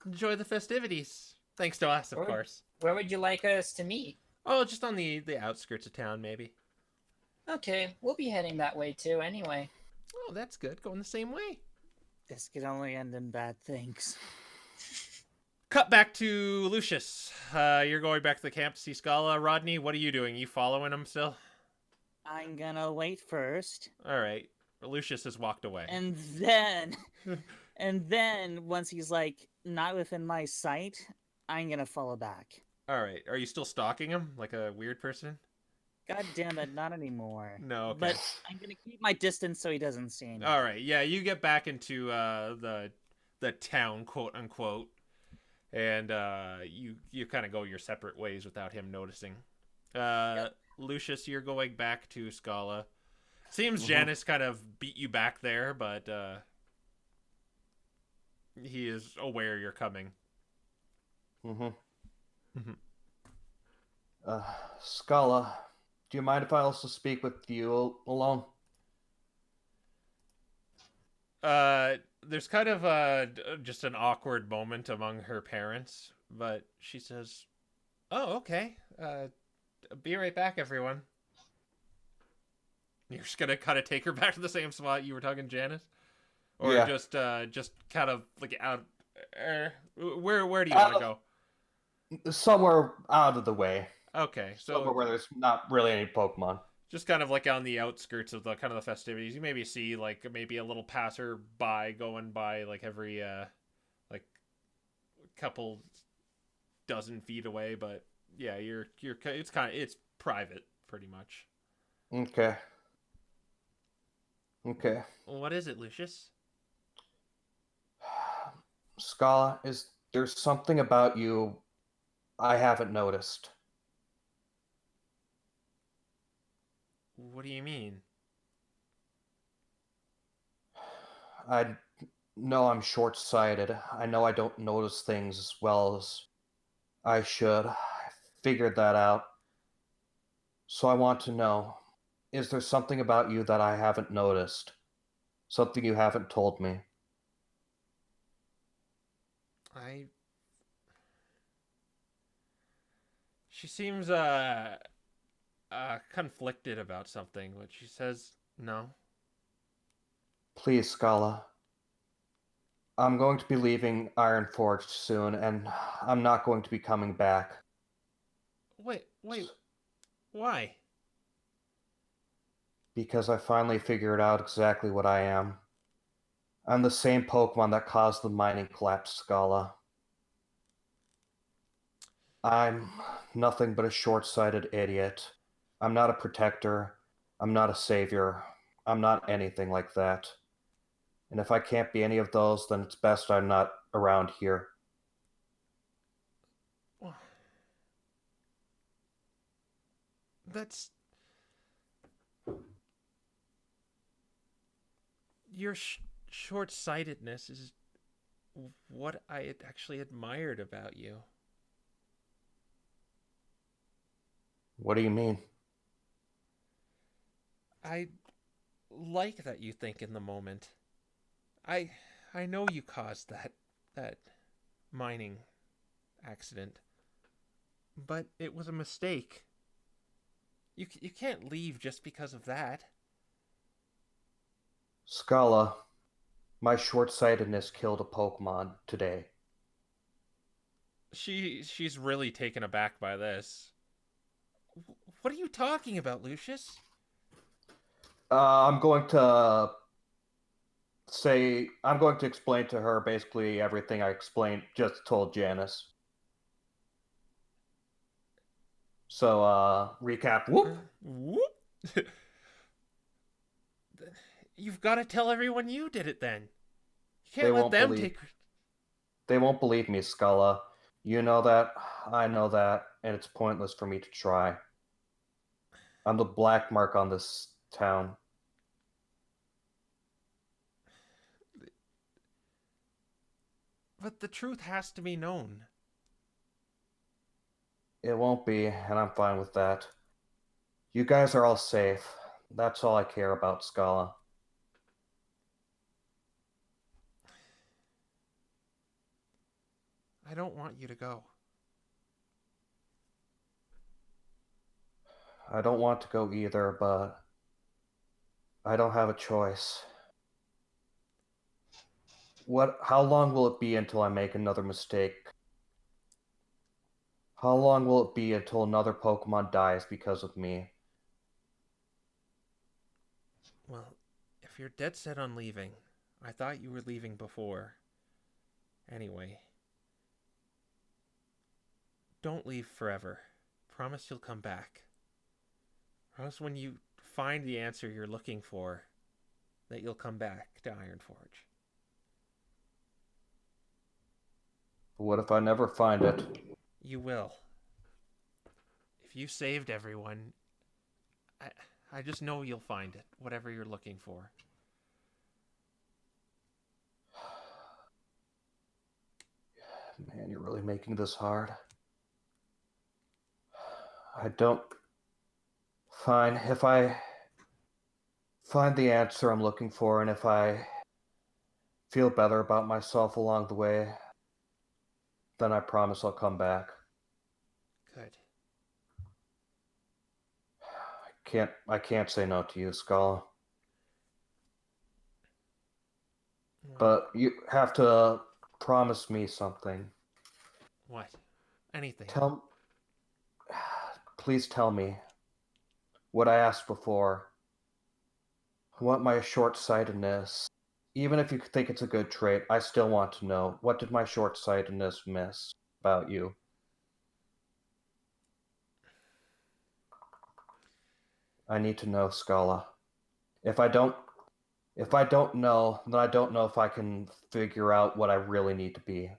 Enjoy the festivities. Thanks to us, of course. Where would you like us to meet? Oh, just on the outskirts of town, maybe. Okay, we'll be heading that way too anyway. Oh, that's good. Going the same way. This could only end in bad things. Cut back to Lucius. You're going back to the camp to see Scala. Rodney, what are you doing? You following him still? I'm gonna wait first, All right. Lucius has walked away. and then once he's like not within my sight, I'm gonna follow back. All right. Are you still stalking him like a weird person? God damn it, not anymore. No, okay. But I'm gonna keep my distance so he doesn't see me. All right. Yeah, you get back into the town, quote unquote, and you kind of go your separate ways without him noticing. Lucius, you're going back to Scala. Seems Janice kind of beat you back there, but he is aware you're coming. Scala, do you mind if I also speak with you alone? There's kind of just an awkward moment among her parents, but she says, "Oh, okay. Be right back, everyone." You're just gonna kind of take her back to the same spot you were talking to Janice, or Yeah. just kind of like out. Where do you want to go? Somewhere out of the way. Okay, Somewhere so where there's not really any Pokemon. just kind of like on the outskirts of the kind of the festivities. You maybe see like maybe a little passerby going by like every like couple dozen feet away, but yeah, you're it's private pretty much. Okay. Okay. What is it, Lucius? Scala, is there something about you I haven't noticed? What do you mean? I know I'm short-sighted. I know I don't notice things as well as I should. I figured that out. So I want to know, is there something about you that I haven't noticed? Something you haven't told me? I. She seems conflicted about something, but she says no. Please, Scala. I'm going to be leaving Ironforge soon, and I'm not going to be coming back. Wait, why? Because I finally figured out exactly what I am. I'm the same Pokemon that caused the mining collapse, Scala. I'm nothing but a short-sighted idiot. I'm not a protector. I'm not a savior. I'm not anything like that. And if I can't be any of those, then it's best I'm not around here. That's your short-sightedness is what I had actually admired about you. What do you mean? I like that you think in the moment. I I know you caused that mining accident, but it was a mistake. You can't leave just because of that. Scala, my short-sightedness killed a Pokemon today. She's really taken aback by this. What are you talking about, Lucius? I'm going to explain to her basically everything I just told Janice. So, recap. Whoop! Whoop! You've got to tell everyone you did it then. You They can't let won't them believe. take. They won't believe me, Scala. You know that, I know that, and it's pointless for me to try. I'm the black mark on this town. But the truth has to be known. It won't be, and I'm fine with that. You guys are all safe. That's all I care about, Scala. I don't want you to go. I don't want to go either, but I don't have a choice. How long will it be until I make another mistake? How long will it be until another Pokemon dies because of me? Well, if you're dead set on leaving, I thought you were leaving before. Anyway, don't leave forever. Promise you'll come back. Promise when you find the answer you're looking for, that you'll come back to Ironforge. What if I never find it? You will. If you saved everyone, I just know you'll find it, whatever you're looking for. Man, you're really making this hard. I don't... Fine, if I find the answer I'm looking for, and if I feel better about myself along the way, then I promise I'll come back. Good. I can't say no to you, Scala. But you have to promise me something. What? Anything. Please tell me what I asked before. What my short-sightedness, even if you think it's a good trait, I still want to know, what did my short-sightedness miss about you? I need to know, Scala. If I don't know, then I don't know if I can figure out what I really need to be.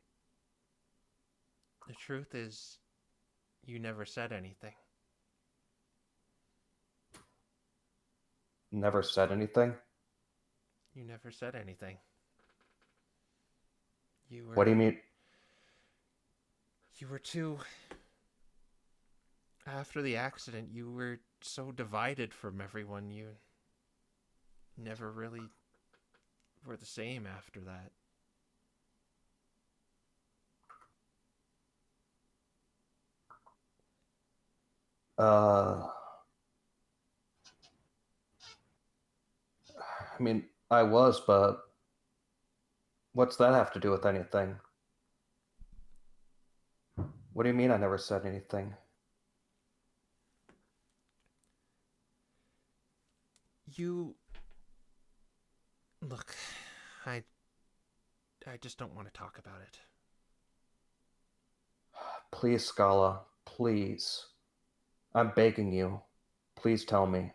The truth is, you never said anything. Never said anything? You never said anything. You were... What do you mean? You were too... After the accident, you were so divided from everyone. You never really were the same after that. I mean, I was, but what's that have to do with anything? What do you mean I never said anything? You... Look, I just don't want to talk about it. Please, Scala, please. I'm begging you. Please tell me.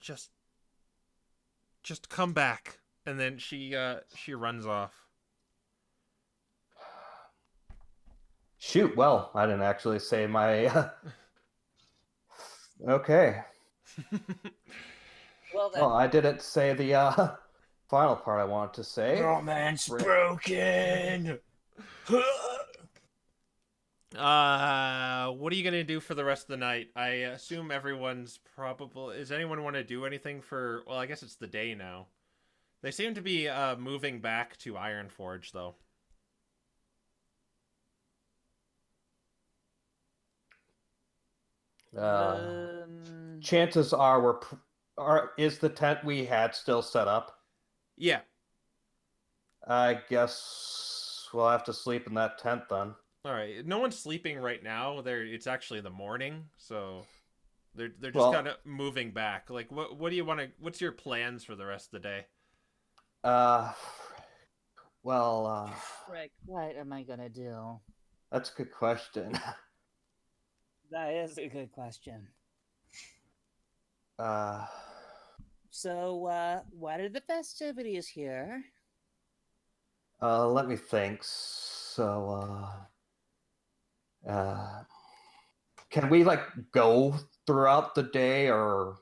Just come back. And then she runs off. Shoot, well, I didn't actually say my... Okay. Well then, Well, I didn't say the final part I wanted to say. Romance broken. What are you gonna do for the rest of the night? I assume everyone's probably... Does anyone want to do anything for... Well, I guess it's the day now. They seem to be moving back to Ironforge, though. Chances are is the tent we had still set up? Yeah. I guess we'll have to sleep in that tent then. All right. No one's sleeping right now. It's actually the morning, so they're just Well- kind of moving back. Like, what do you want to? What's your plans for the rest of the day? Frick, what am I gonna do? That's a good question. That is a good question. Uh, So, what are the festivities here? Let me think. So, can we like go throughout the day or?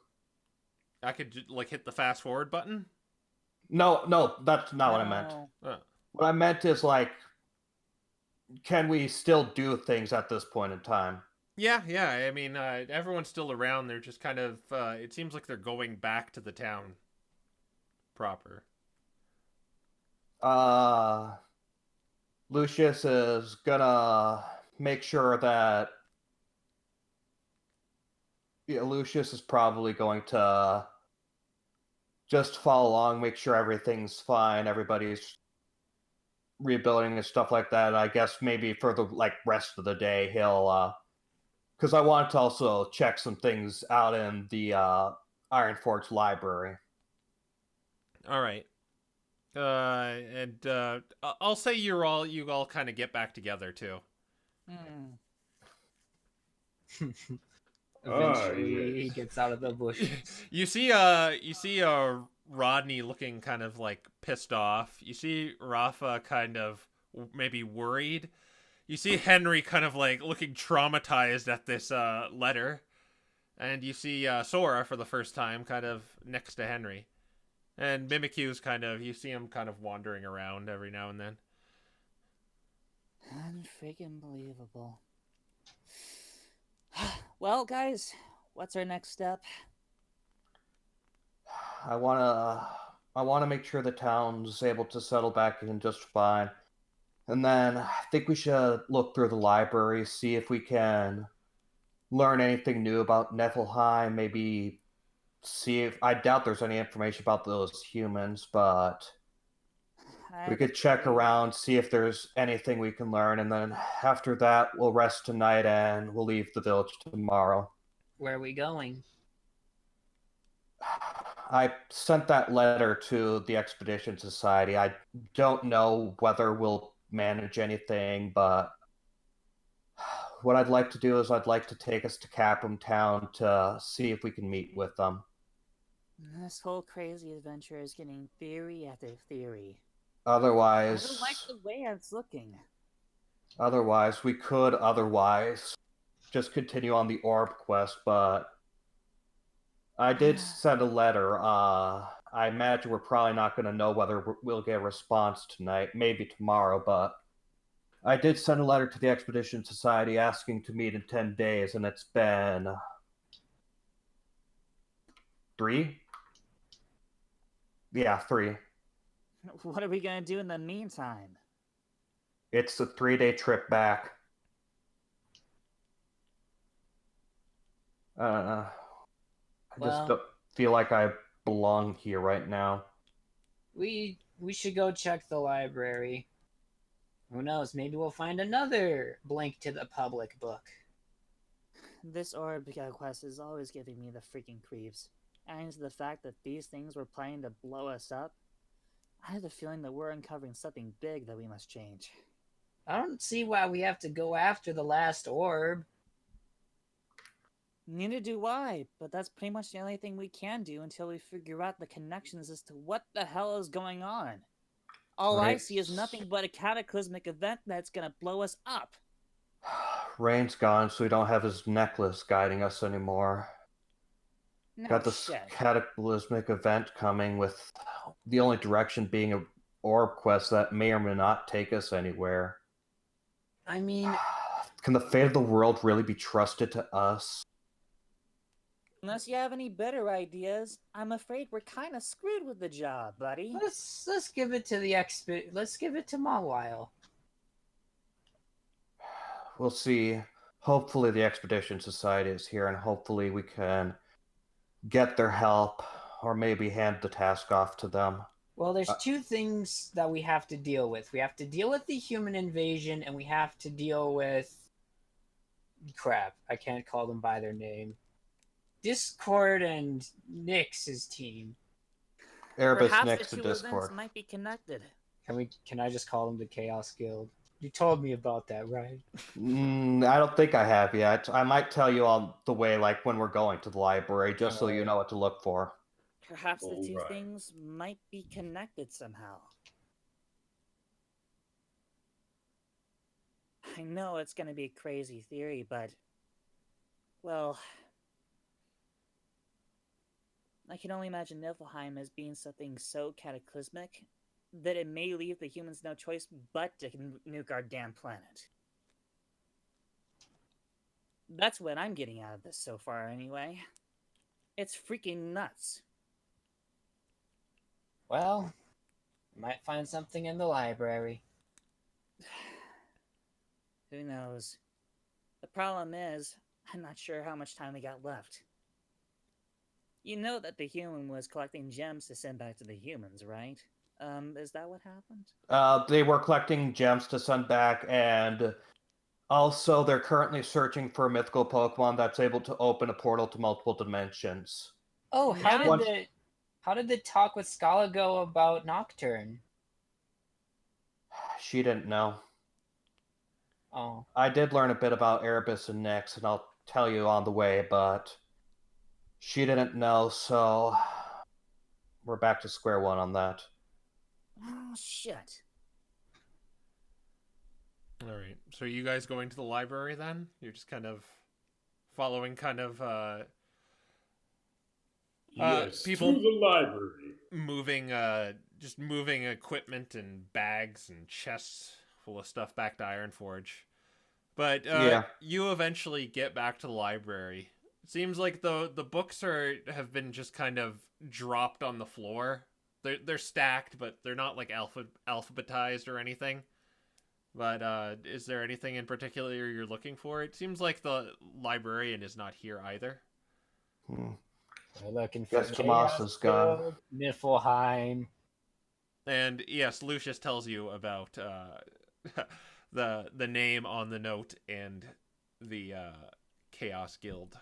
I could like hit the fast forward button. No, that's not what I meant. No. What I meant is like, can we still do things at this point in time? Yeah. I mean, everyone's still around. They're just kind of. It seems like they're going back to the town proper. Lucius is gonna make sure that. Yeah, Lucius is probably going to just follow along, make sure everything's fine, everybody's rebuilding and stuff like that. I guess maybe for the like rest of the day, he'll because I want to also check some things out in the Ironforge library. All right. I'll say you all kind of get back together too. Eventually, he yes. gets out of the bushes. You see Rodney looking kind of like pissed off. You see Rafa kind of maybe worried. You see Henry kind of like looking traumatized at this letter. And you see Sora for the first time kind of next to Henry. And Mimikyu's you see him kind of wandering around every now and then. Unfreaking believable. Well, guys, what's our next step? I wanna make sure the town's able to settle back in just fine. And then I think we should look through the library, see if we can learn anything new about Niflheim, maybe see if I doubt there's any information about those humans, but we could check around, see if there's anything we can learn, and then after that we'll rest tonight and we'll leave the village tomorrow. Where are we going? I sent that letter to the Expedition Society. I don't know whether we'll manage anything, but what I'd like to do is I'd like to take us to Capram Town to see if we can meet with them. This whole crazy adventure is getting theory after theory. I Otherwise, don't like the way it's looking. we could just continue on the orb quest, but I did send a letter. I imagine we're probably not going to know whether we'll get a response tonight, maybe tomorrow, but I did send a letter to the Expedition Society asking to meet in 10 days, and it's been 3? Yeah, 3. What are we gonna do in the meantime? It's a 3-day trip back. I just Well, don't feel like I belong here right now. we should go check the library. Who knows? Maybe we'll find another Blink to the Public book. This orb quest is always giving me the freaking creeps. Adding to the fact that these things were planning to blow us up, I have the feeling that we're uncovering something big that we must change. I don't see why we have to go after the last orb. Neither do I, but that's pretty much the only thing we can do until we figure out the connections as to what the hell is going on. All I Right. see is nothing but a cataclysmic event that's gonna blow us up. Rain's gone, so we don't have his necklace guiding us anymore. No Got this shit. cataclysmic event coming with the only direction being a orb quest that may or may not take us anywhere. I mean, Can the fate of the world really be trusted to us? Unless you have any better ideas, I'm afraid we're kind of screwed with the job, buddy. let's give it to the let's give it to Mawile. We'll see. Hopefully the Expedition Society is here, and hopefully we can get their help, or maybe hand the task off to them. Well, there's two things that we have to deal with. We have to deal with the human invasion, and we have to deal with... Crap, I can't call them by their name. Discord and Nyx's team. Erebus Perhaps next the to two Discord. events might be connected. Can I just call them the Chaos Guild? You told me about that, right? I don't think I have yet. I might tell you on the way, like when we're going to the library, just so you know what to look for. Perhaps the two Alright. things might be connected somehow. I know it's gonna be a crazy theory, but... well... I can only imagine Niflheim as being something so cataclysmic that it may leave the humans no choice but to nuke our damn planet. That's what I'm getting out of this so far, anyway. It's freaking nuts. Well, might find something in the library. Who knows? The problem is, I'm not sure how much time we got left. You know that the human was collecting gems to send back to the humans, right? Is that what happened? They were collecting gems to send back, and also they're currently searching for a mythical Pokemon that's able to open a portal to multiple dimensions. Oh, Now- how did the talk with Scala go about Nocturne? She didn't know. Oh, I did learn a bit about Erebus and Nyx, and I'll tell you on the way, but she didn't know, so we're back to square one on that. Oh, shit. All right. So are you guys going to the library then? You're just kind of following Yes, people- to the library. moving just moving equipment and bags and chests full of stuff back to Ironforge. But Yeah. you eventually get back to the library. It seems like the books have been just kind of dropped on the floor. They're stacked, but they're not like alphabetized or anything. But is there anything in particular you're looking for? It seems like the librarian is not here either. we're looking for Guess Tomas is gone. Guild, Niflheim. And yes, Lucius tells you about the name on the note and the Chaos Guild.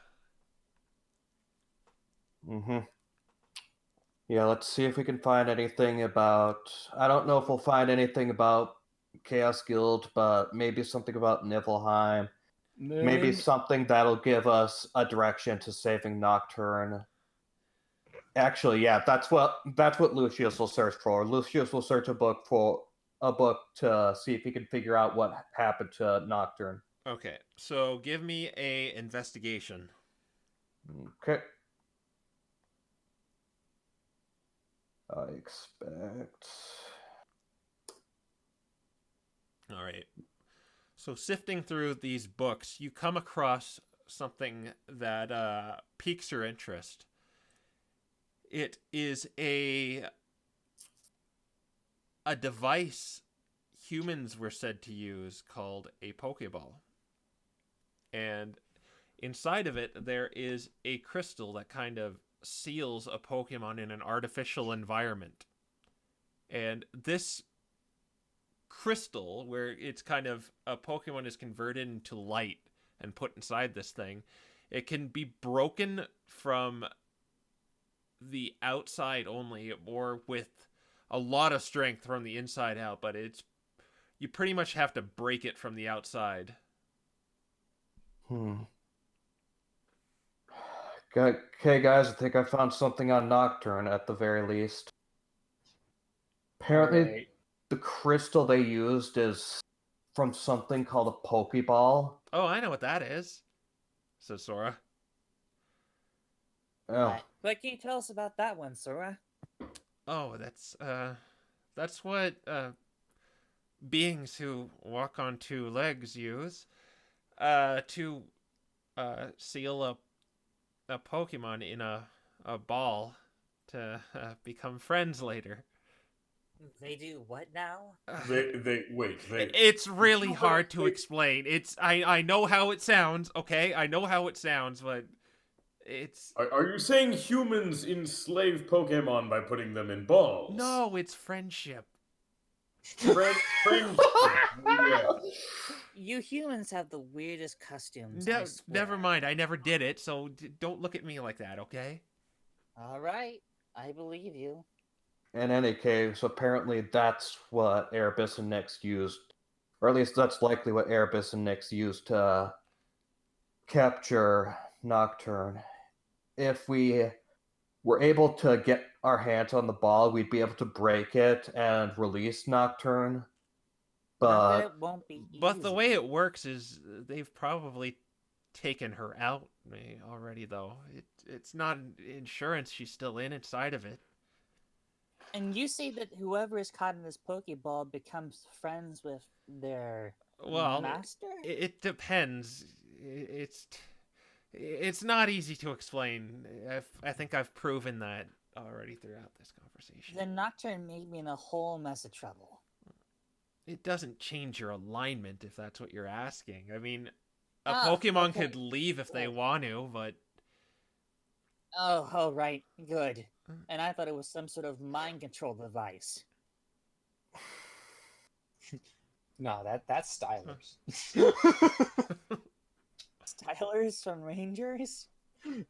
Yeah, let's see if we can find anything about... I don't know if we'll find anything about Chaos Guild, but maybe something about Niflheim. Maybe something that'll give us a direction to saving Nocturne. Actually, yeah, that's what Lucius will search for. Lucius will search a book to see if he can figure out what happened to Nocturne. Okay, so give me a investigation. Okay. I expect... All right. So sifting through these books, you come across something that piques your interest. It is a device humans were said to use called a Pokeball. And inside of it, there is a crystal that kind of seals a Pokemon in an artificial environment. And this crystal, where it's kind of a Pokemon is converted into light and put inside this thing, it can be broken from the outside only, or with a lot of strength from the inside out, but you pretty much have to break it from the outside. Okay, guys, I think I found something on Nocturne at the very least. Apparently, Alright. the crystal they used is from something called a Pokeball. Oh, I know what that is, says Sora. Oh, What can you tell us about that one, Sora? Oh, that's what beings who walk on two legs use to seal a Pokemon in a ball to become friends later. They do what now? It's really hard to explain. I know how it sounds, okay? I know how it sounds, but it's... Are you saying humans enslave Pokemon by putting them in balls? No, it's friendship. Friendship. Yeah. You humans have the weirdest costumes. I swear. Never mind, I never did it, so don't look at me like that, okay? All right, I believe you. in any case, apparently that's what Erebus and Nyx used, or at least that's likely what Erebus and Nyx used to capture Nocturne. If we were able to get our hands on the ball, we'd be able to break it and release Nocturne. Not that But it won't be easy. But the way it works is they've probably taken her out already, though. It's not insurance she's still inside of it. And you say that whoever is caught in this Pokeball becomes friends with their master? It depends. It's not easy to explain. I think I've proven that already throughout this conversation. Then Nocturne made me in a whole mess of trouble. It doesn't change your alignment if that's what you're asking. I mean, a Ah, Pokemon okay. could leave if they want to, but... Oh, right. Good. And I thought it was some sort of mind control device. No, that's Stylers. Stylers from Rangers?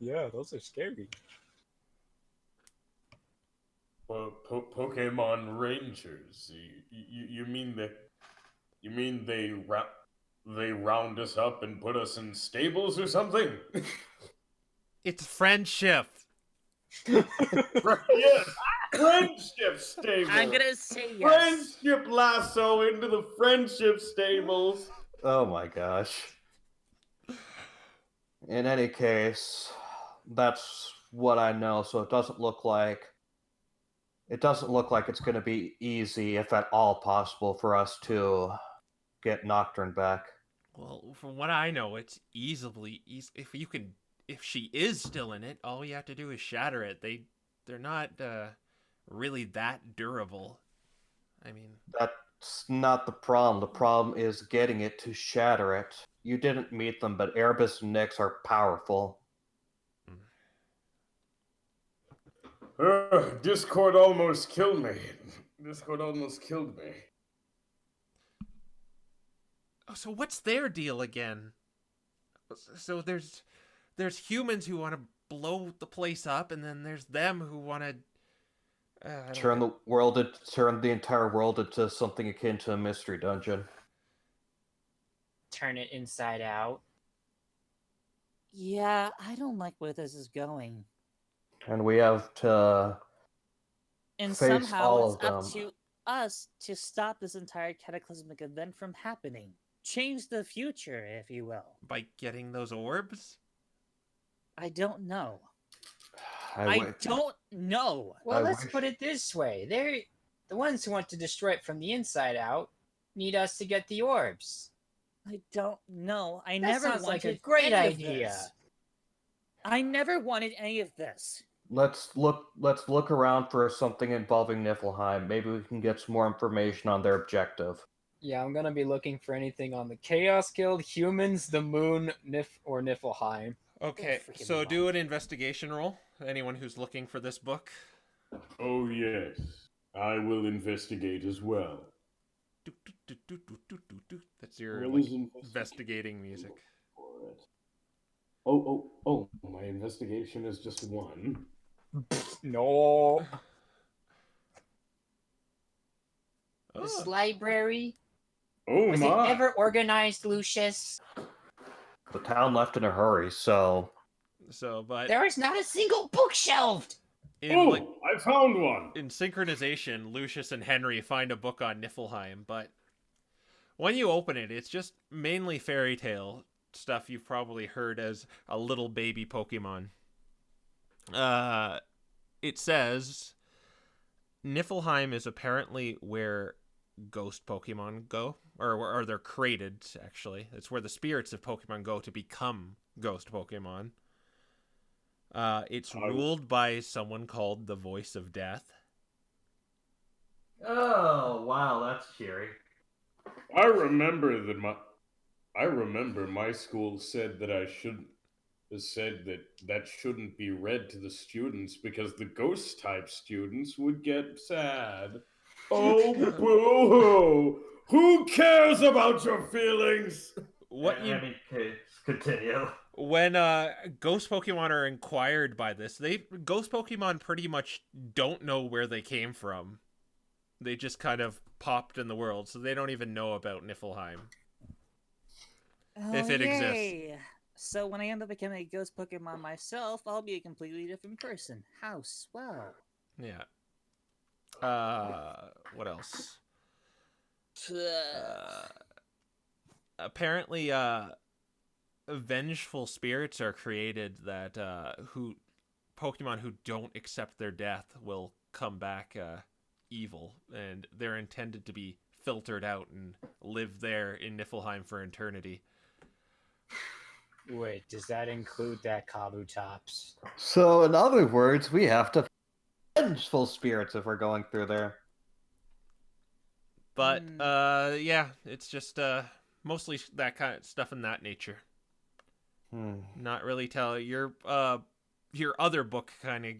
Yeah, those are scary. Well, Pokemon Rangers. You mean they round us up and put us in stables or something? It's friendship. Yes, friendship stable. I'm gonna say yes. Friendship lasso into the friendship stables. oh my gosh. In any case, that's what I know, so it doesn't look like it's going to be easy, if at all possible, for us to get Nocturne back. Well, from what I know, it's easily if she is still in it, all you have to do is shatter it. They're not really that durable. I mean, That's not the problem. The problem is getting it to shatter it. You didn't meet them, but Erebus and Nyx are powerful. Discord almost killed me. oh, so what's their deal again? So there's humans who want to blow the place up, and then there's them who want to Turn the entire world into something akin to a mystery dungeon. Turn it inside out. Yeah, I don't like where this is going. And we have to And face somehow all it's of up them. to us to stop this entire cataclysmic event from happening. Change the future, if you will. by getting those orbs. I don't know. I I don't know. Well, I let's wish- put it this way. They're the ones who want to destroy it from the inside out need us to get the orbs. I don't know. I That never sounds like wanted a great any of idea. this. I never wanted any of this. Let's look around for something involving Niflheim. Maybe we can get some more information on their objective. Yeah, I'm gonna be looking for anything on the Chaos Guild, humans, the moon, or Niflheim. Okay, freaking so do life. an investigation roll. Anyone who's looking for this book. Oh, yes. I will investigate as well. That's your Roll like is investigating music. for it. Oh, my investigation is just 1. No. This Oh, library, Oh was it my! ever organized, Lucius? The town left in a hurry, so but There is not a single bookshelf. in I found one! in synchronization, Lucius and Henry find a book on Niflheim, but when you open it, it's just mainly fairy tale stuff you've probably heard as a little baby Pokemon. It says Niflheim is apparently where ghost Pokemon go, or they're created, actually. It's where the spirits of Pokemon go to become ghost Pokemon. It's ruled by someone called the Voice of Death. Oh, wow, that's cheery. I remember my school said that that shouldn't be read to the students because the ghost type students would get sad. Oh, boo-hoo! Who cares about your feelings? Any case, continue. When ghost Pokemon are inquired by this, ghost Pokemon pretty much don't know where they came from. They just kind of popped in the world, so they don't even know about Niflheim. Oh, If it yay. So when I end up becoming a ghost Pokemon myself, I'll be a completely different person. How swell. Yeah. What else? Apparently, vengeful spirits are created that Pokemon who don't accept their death will come back evil, and they're intended to be filtered out and live there in Niflheim for eternity. Wait, does that include that Kabutops? So, in other words, we have to vengeful spirits if we're going through there. But yeah, it's just mostly that kind of stuff in that nature. Not really tell your other book kind of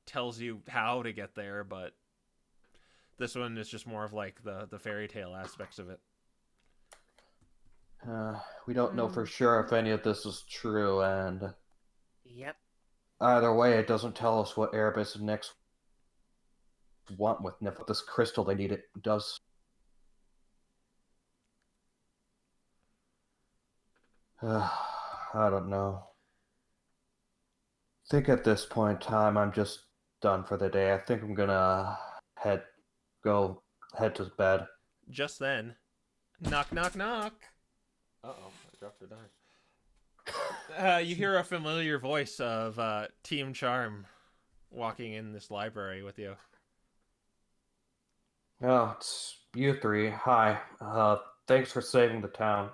tells you how to get there, but this one is just more of like the fairy tale aspects of it. We don't know for sure if any of this is true, and Yep. either way, it doesn't tell us what Erebus and Nyx want with this crystal they need. It does. I don't know. I think at this point in time, I'm just done for the day. I think I'm gonna head to bed. Just then, knock, knock, knock. Uh-oh, I dropped a dime. You hear a familiar voice of Team Charm walking in this library with you. Oh, it's you three. Hi. Thanks for saving the town.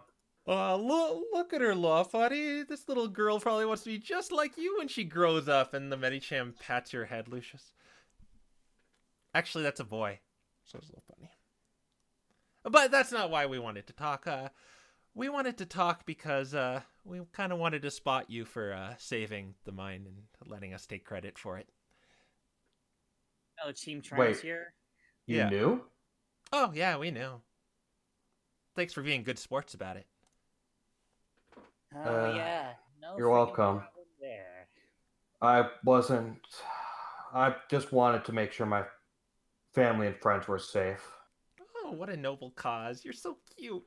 Look at her, Lawfuddy. This little girl probably wants to be just like you when she grows up. And the Medicham pats your head, Lucius. Actually, that's a boy. So it's a little funny. But that's not why we wanted to talk. We wanted to talk because we kind of wanted to spot you for saving the mine and letting us take credit for it. Oh, Team Charm's Wait. here? You knew? Oh, yeah, we knew. Thanks for being good sports about it. Oh, yeah. No You're freaking welcome. problem there. I just wanted to make sure my family and friends were safe. Oh, what a noble cause. You're so cute.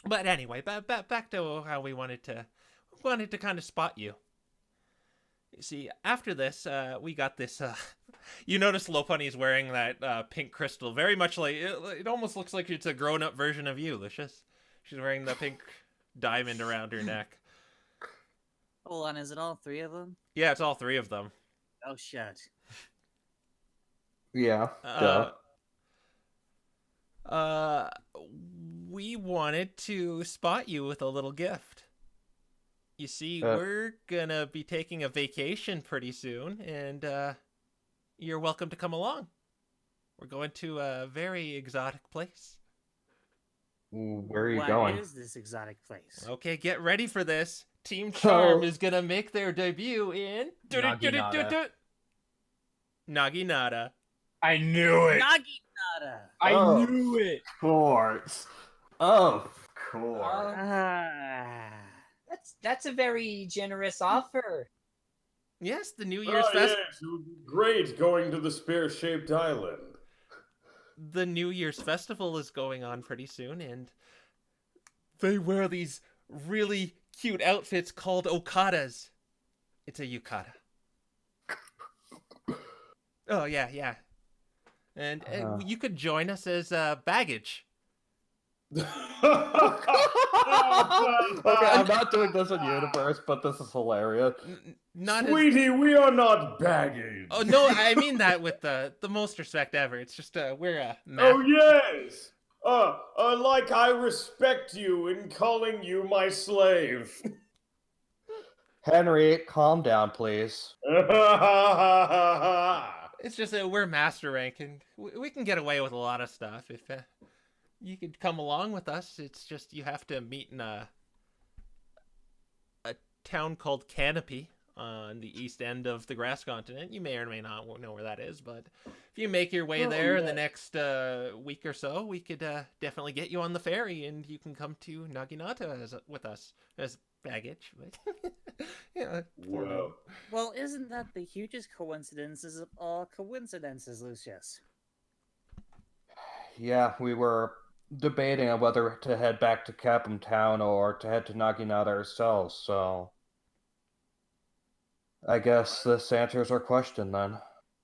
But anyway, back to how we wanted to kind of spot you. You see, after this, we got this. You notice Lopunny's wearing that pink crystal, very much like it almost looks like it's a grown-up version of you, Lucius. She's wearing the pink diamond around her neck. Hold on, is it all three of them? Yeah, it's all three of them. Oh, shit. Yeah, Uh, duh. uh, we wanted to spot you with a little gift. You see, Uh, we're gonna be taking a vacation pretty soon, and you're welcome to come along. We're going to a very exotic place. where are you What going? is this exotic place? Okay, get ready for this. Team Oh. Charm is gonna make their debut in Naginata. Naginata. I knew it. Naginata! I Oh. knew it. Course. Of Oh, course. Ah. that's a very generous offer. Yes, the New Year's Oh, yes, it would be great going to the spear-shaped island. The New Year's festival is going on pretty soon, and they wear these really cute outfits called okadas. It's a yukata. Oh yeah. And you could join us as baggage. Okay, I'm not doing this in universe, but this is hilarious. Not as. Sweetie, we are not baggage. Oh no, I mean that with the most respect ever. It's just we're a. Oh, yes. Like I respect you in calling you my slave. Henry, calm down, please. It's just that we're master rank, and we can get away with a lot of stuff. If you could come along with us, it's just you have to meet in a town called Canopy on the east end of the grass continent. You may or may not know where that is, but if you make your way there in the next week or so, we could definitely get you on the ferry, and you can come to Naginata with us as baggage. But yeah, Well, Well, isn't that the hugest coincidences of all coincidences, Lucius? Yeah, we were debating on whether to head back to Capum Town or to head to Naginata ourselves, so I guess this answers our question then.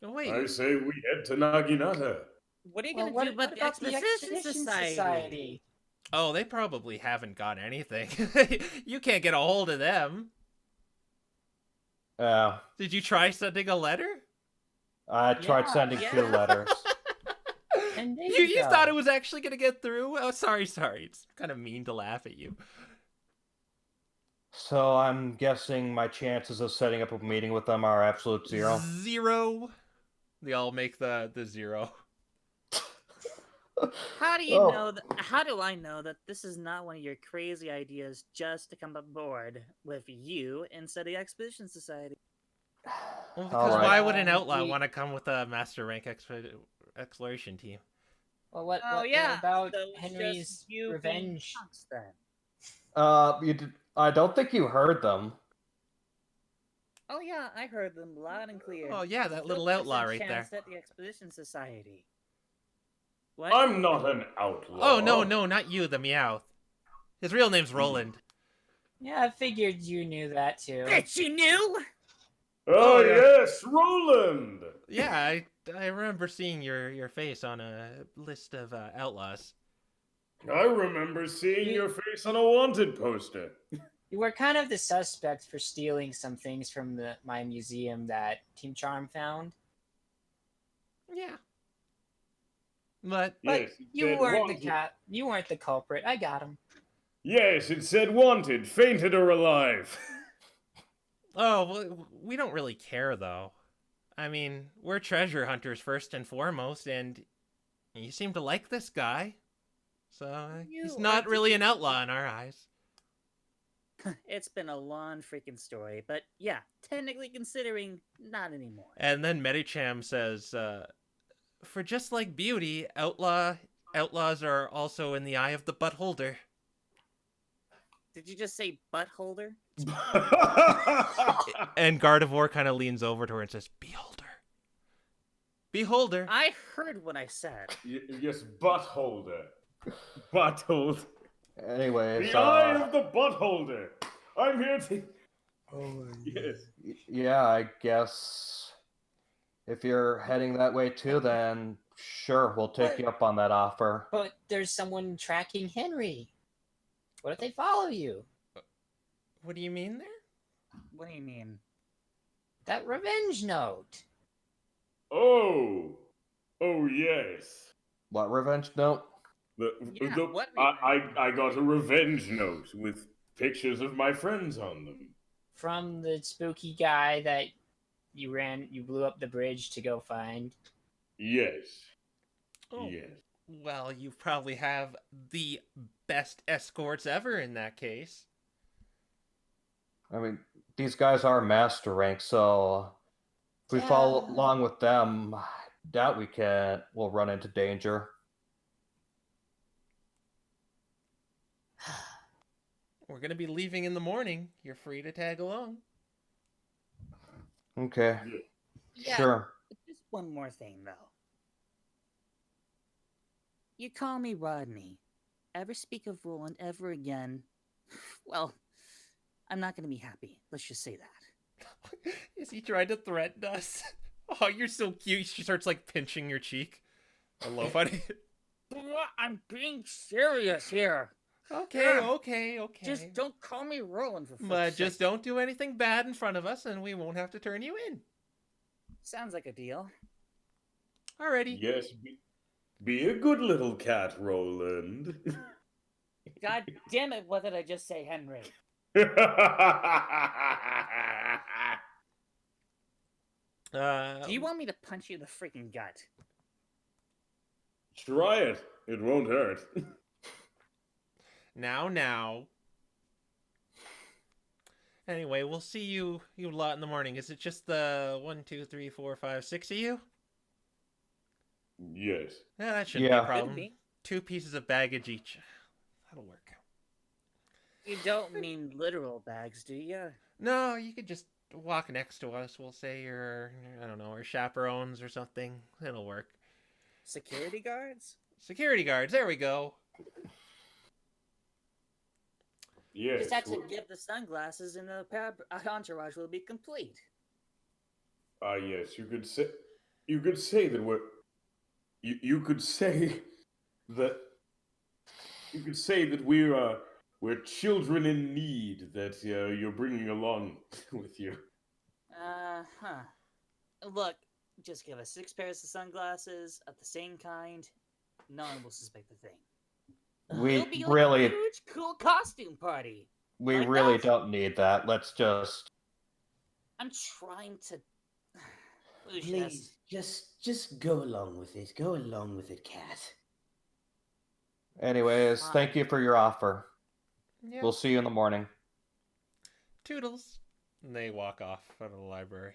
oh, wait. I say we head to Naginata. What are you Well, gonna what, do about what the about the Expedition Expedition Society? Society? Oh, they probably haven't got anything. You can't get a hold of them. Did you try sending a letter? I tried Yeah, sending yeah. 2 letters. And there You go. thought it was actually going to get through? Oh, sorry. It's kind of mean to laugh at you. So I'm guessing my chances of setting up a meeting with them are absolute 0. 0. They all make the 0. How do you Oh. know? How do I know that this is not one of your crazy ideas just to come aboard with you instead of the Expedition Society? Well, because All right. why would an outlaw we- want to come with a master rank exploration team? Well, what Oh what yeah, about so it's Henry's just you being revenge? punks then. You did, I don't think you heard them. Oh yeah, I heard them loud and clear. Oh, yeah, that little 0% outlaw right chance there. At the Expedition Society. What? I'm not an outlaw. Oh, no, not you, the Meowth. His real name's Roland. Yeah, I figured you knew that too. Bitch, you knew? Oh, yeah. yes, Roland. Yeah, I remember seeing your face on a list of outlaws. I remember seeing your face on a wanted poster. You were kind of the suspect for stealing some things from my museum that Team Charm found. Yeah. But But Yes, it you said weren't wanted. you weren't the culprit. I got him. Yes, it said wanted, fainted or alive. oh, well, we don't really care though. I mean, we're treasure hunters first and foremost, and you seem to like this guy. So he's You not are really an outlaw in our eyes. It's been a long freaking story, but yeah, technically considering, not anymore. And then Medicham says, for just like beauty, outlaws are also in the eye of the buttholder. Did you just say butt holder? And Gardevoir kind of leans over to her and says, Beholder. Beholder. I heard what I said. Yes, buttholder. Buttholder. Anyways, The eye of the buttholder. I'm here to. Oh, yes. yeah, I guess if you're heading that way too, then sure, we'll take you up on that offer. But there's someone tracking Henry. What if they follow you? What do you mean there? What do you mean? That revenge note. Oh. Oh yes. What revenge note? Yeah, what I got a revenge note with pictures of my friends on them. From the spooky guy that you blew up the bridge to go find. Yes. Oh, Yes. well, you probably have the best escorts ever in that case. I mean, these guys are master rank, so if we follow along with them, I doubt we'll run into danger. We're going to be leaving in the morning. You're free to tag along. Okay. Yeah, Sure. just one more thing, though. You call me Rodney. Ever speak of Roland ever again? Well, I'm not gonna be happy. Let's just say that. Is he trying to threaten us? Oh, you're so cute. She starts like pinching your cheek. Hello, buddy. I'm being serious here. Okay. Just don't call me Roland for But fuck's just sake. don't do anything bad in front of us, and we won't have to turn you in. Sounds like a deal. Alrighty. Yes. Be a good little cat, Roland. God damn it! What did I just say, Henry? Do you want me to punch you in the freaking gut? Try it. It won't hurt. Now. Anyway, we'll see you lot in the morning. Is it just the 1, 2, 3, 4, 5, 6 of you? Yes. Yeah, that shouldn't be a Yeah. problem. Could be. 2 pieces of baggage each. That'll work. You don't mean literal bags, do you? No, you could just walk next to us. We'll say you're, I don't know, our chaperones or something. It'll work. Security guards? Security guards, there we go. Yes. Just have to give the sunglasses and the entourage will be complete. Yes. You could say that we're. You could say that. You could say that we're children in need that you're bringing along with you. Look, just give us 6 pairs of sunglasses of the same kind. No one will suspect a thing. We It'll be like really, a huge, cool costume party. we like really that? don't need that. Let's just. I'm trying to. Lucius, Please, just go along with it. Go along with it, cat. Anyways, thank you for your offer. Yeah. We'll see you in the morning. Toodles. And they walk off out of the library.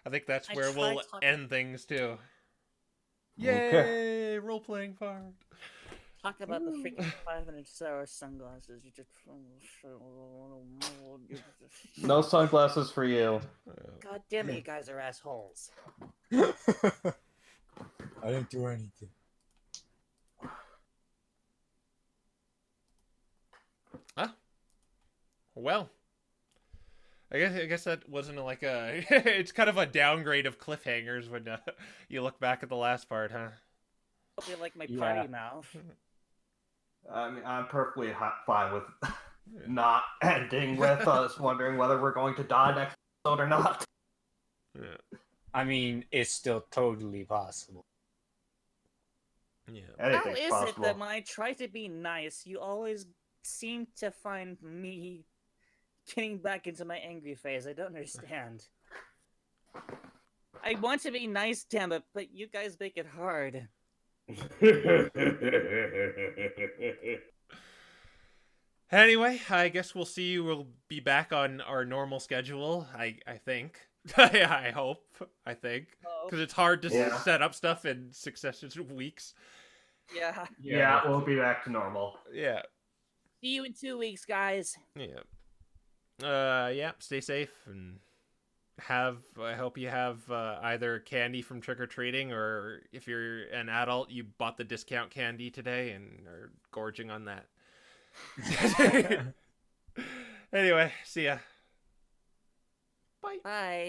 I think that's I where tried we'll talking- end things too. Okay. Yay! Role-playing part. talk about the freaking 500 sour sunglasses. You just. No sunglasses for you. God damn it, you guys are assholes. I didn't do anything. Well, I guess that wasn't like a. It's kind of a downgrade of cliffhangers when you look back at the last part, huh? I feel like my Yeah. party mouth. I mean, I'm perfectly fine with not ending with us wondering whether we're going to die next episode or not. Yeah. I mean, it's still totally possible. Yeah. How Anything's is possible. it that when I try to be nice, you always seem to find me getting back into my angry phase? I don't understand. I want to be nice, damn it, but you guys make it hard. Anyway, I guess we'll see you. We'll be back on our normal schedule. I think. I hope. I think because it's hard to Yeah. set up stuff in successive weeks. Yeah. Yeah, we'll be back to normal. Yeah. See you in 2 weeks, guys. Yeah. Yeah. Stay safe and I hope you have either candy from trick or treating, or if you're an adult, you bought the discount candy today and are gorging on that. Anyway, see ya. Bye. Bye.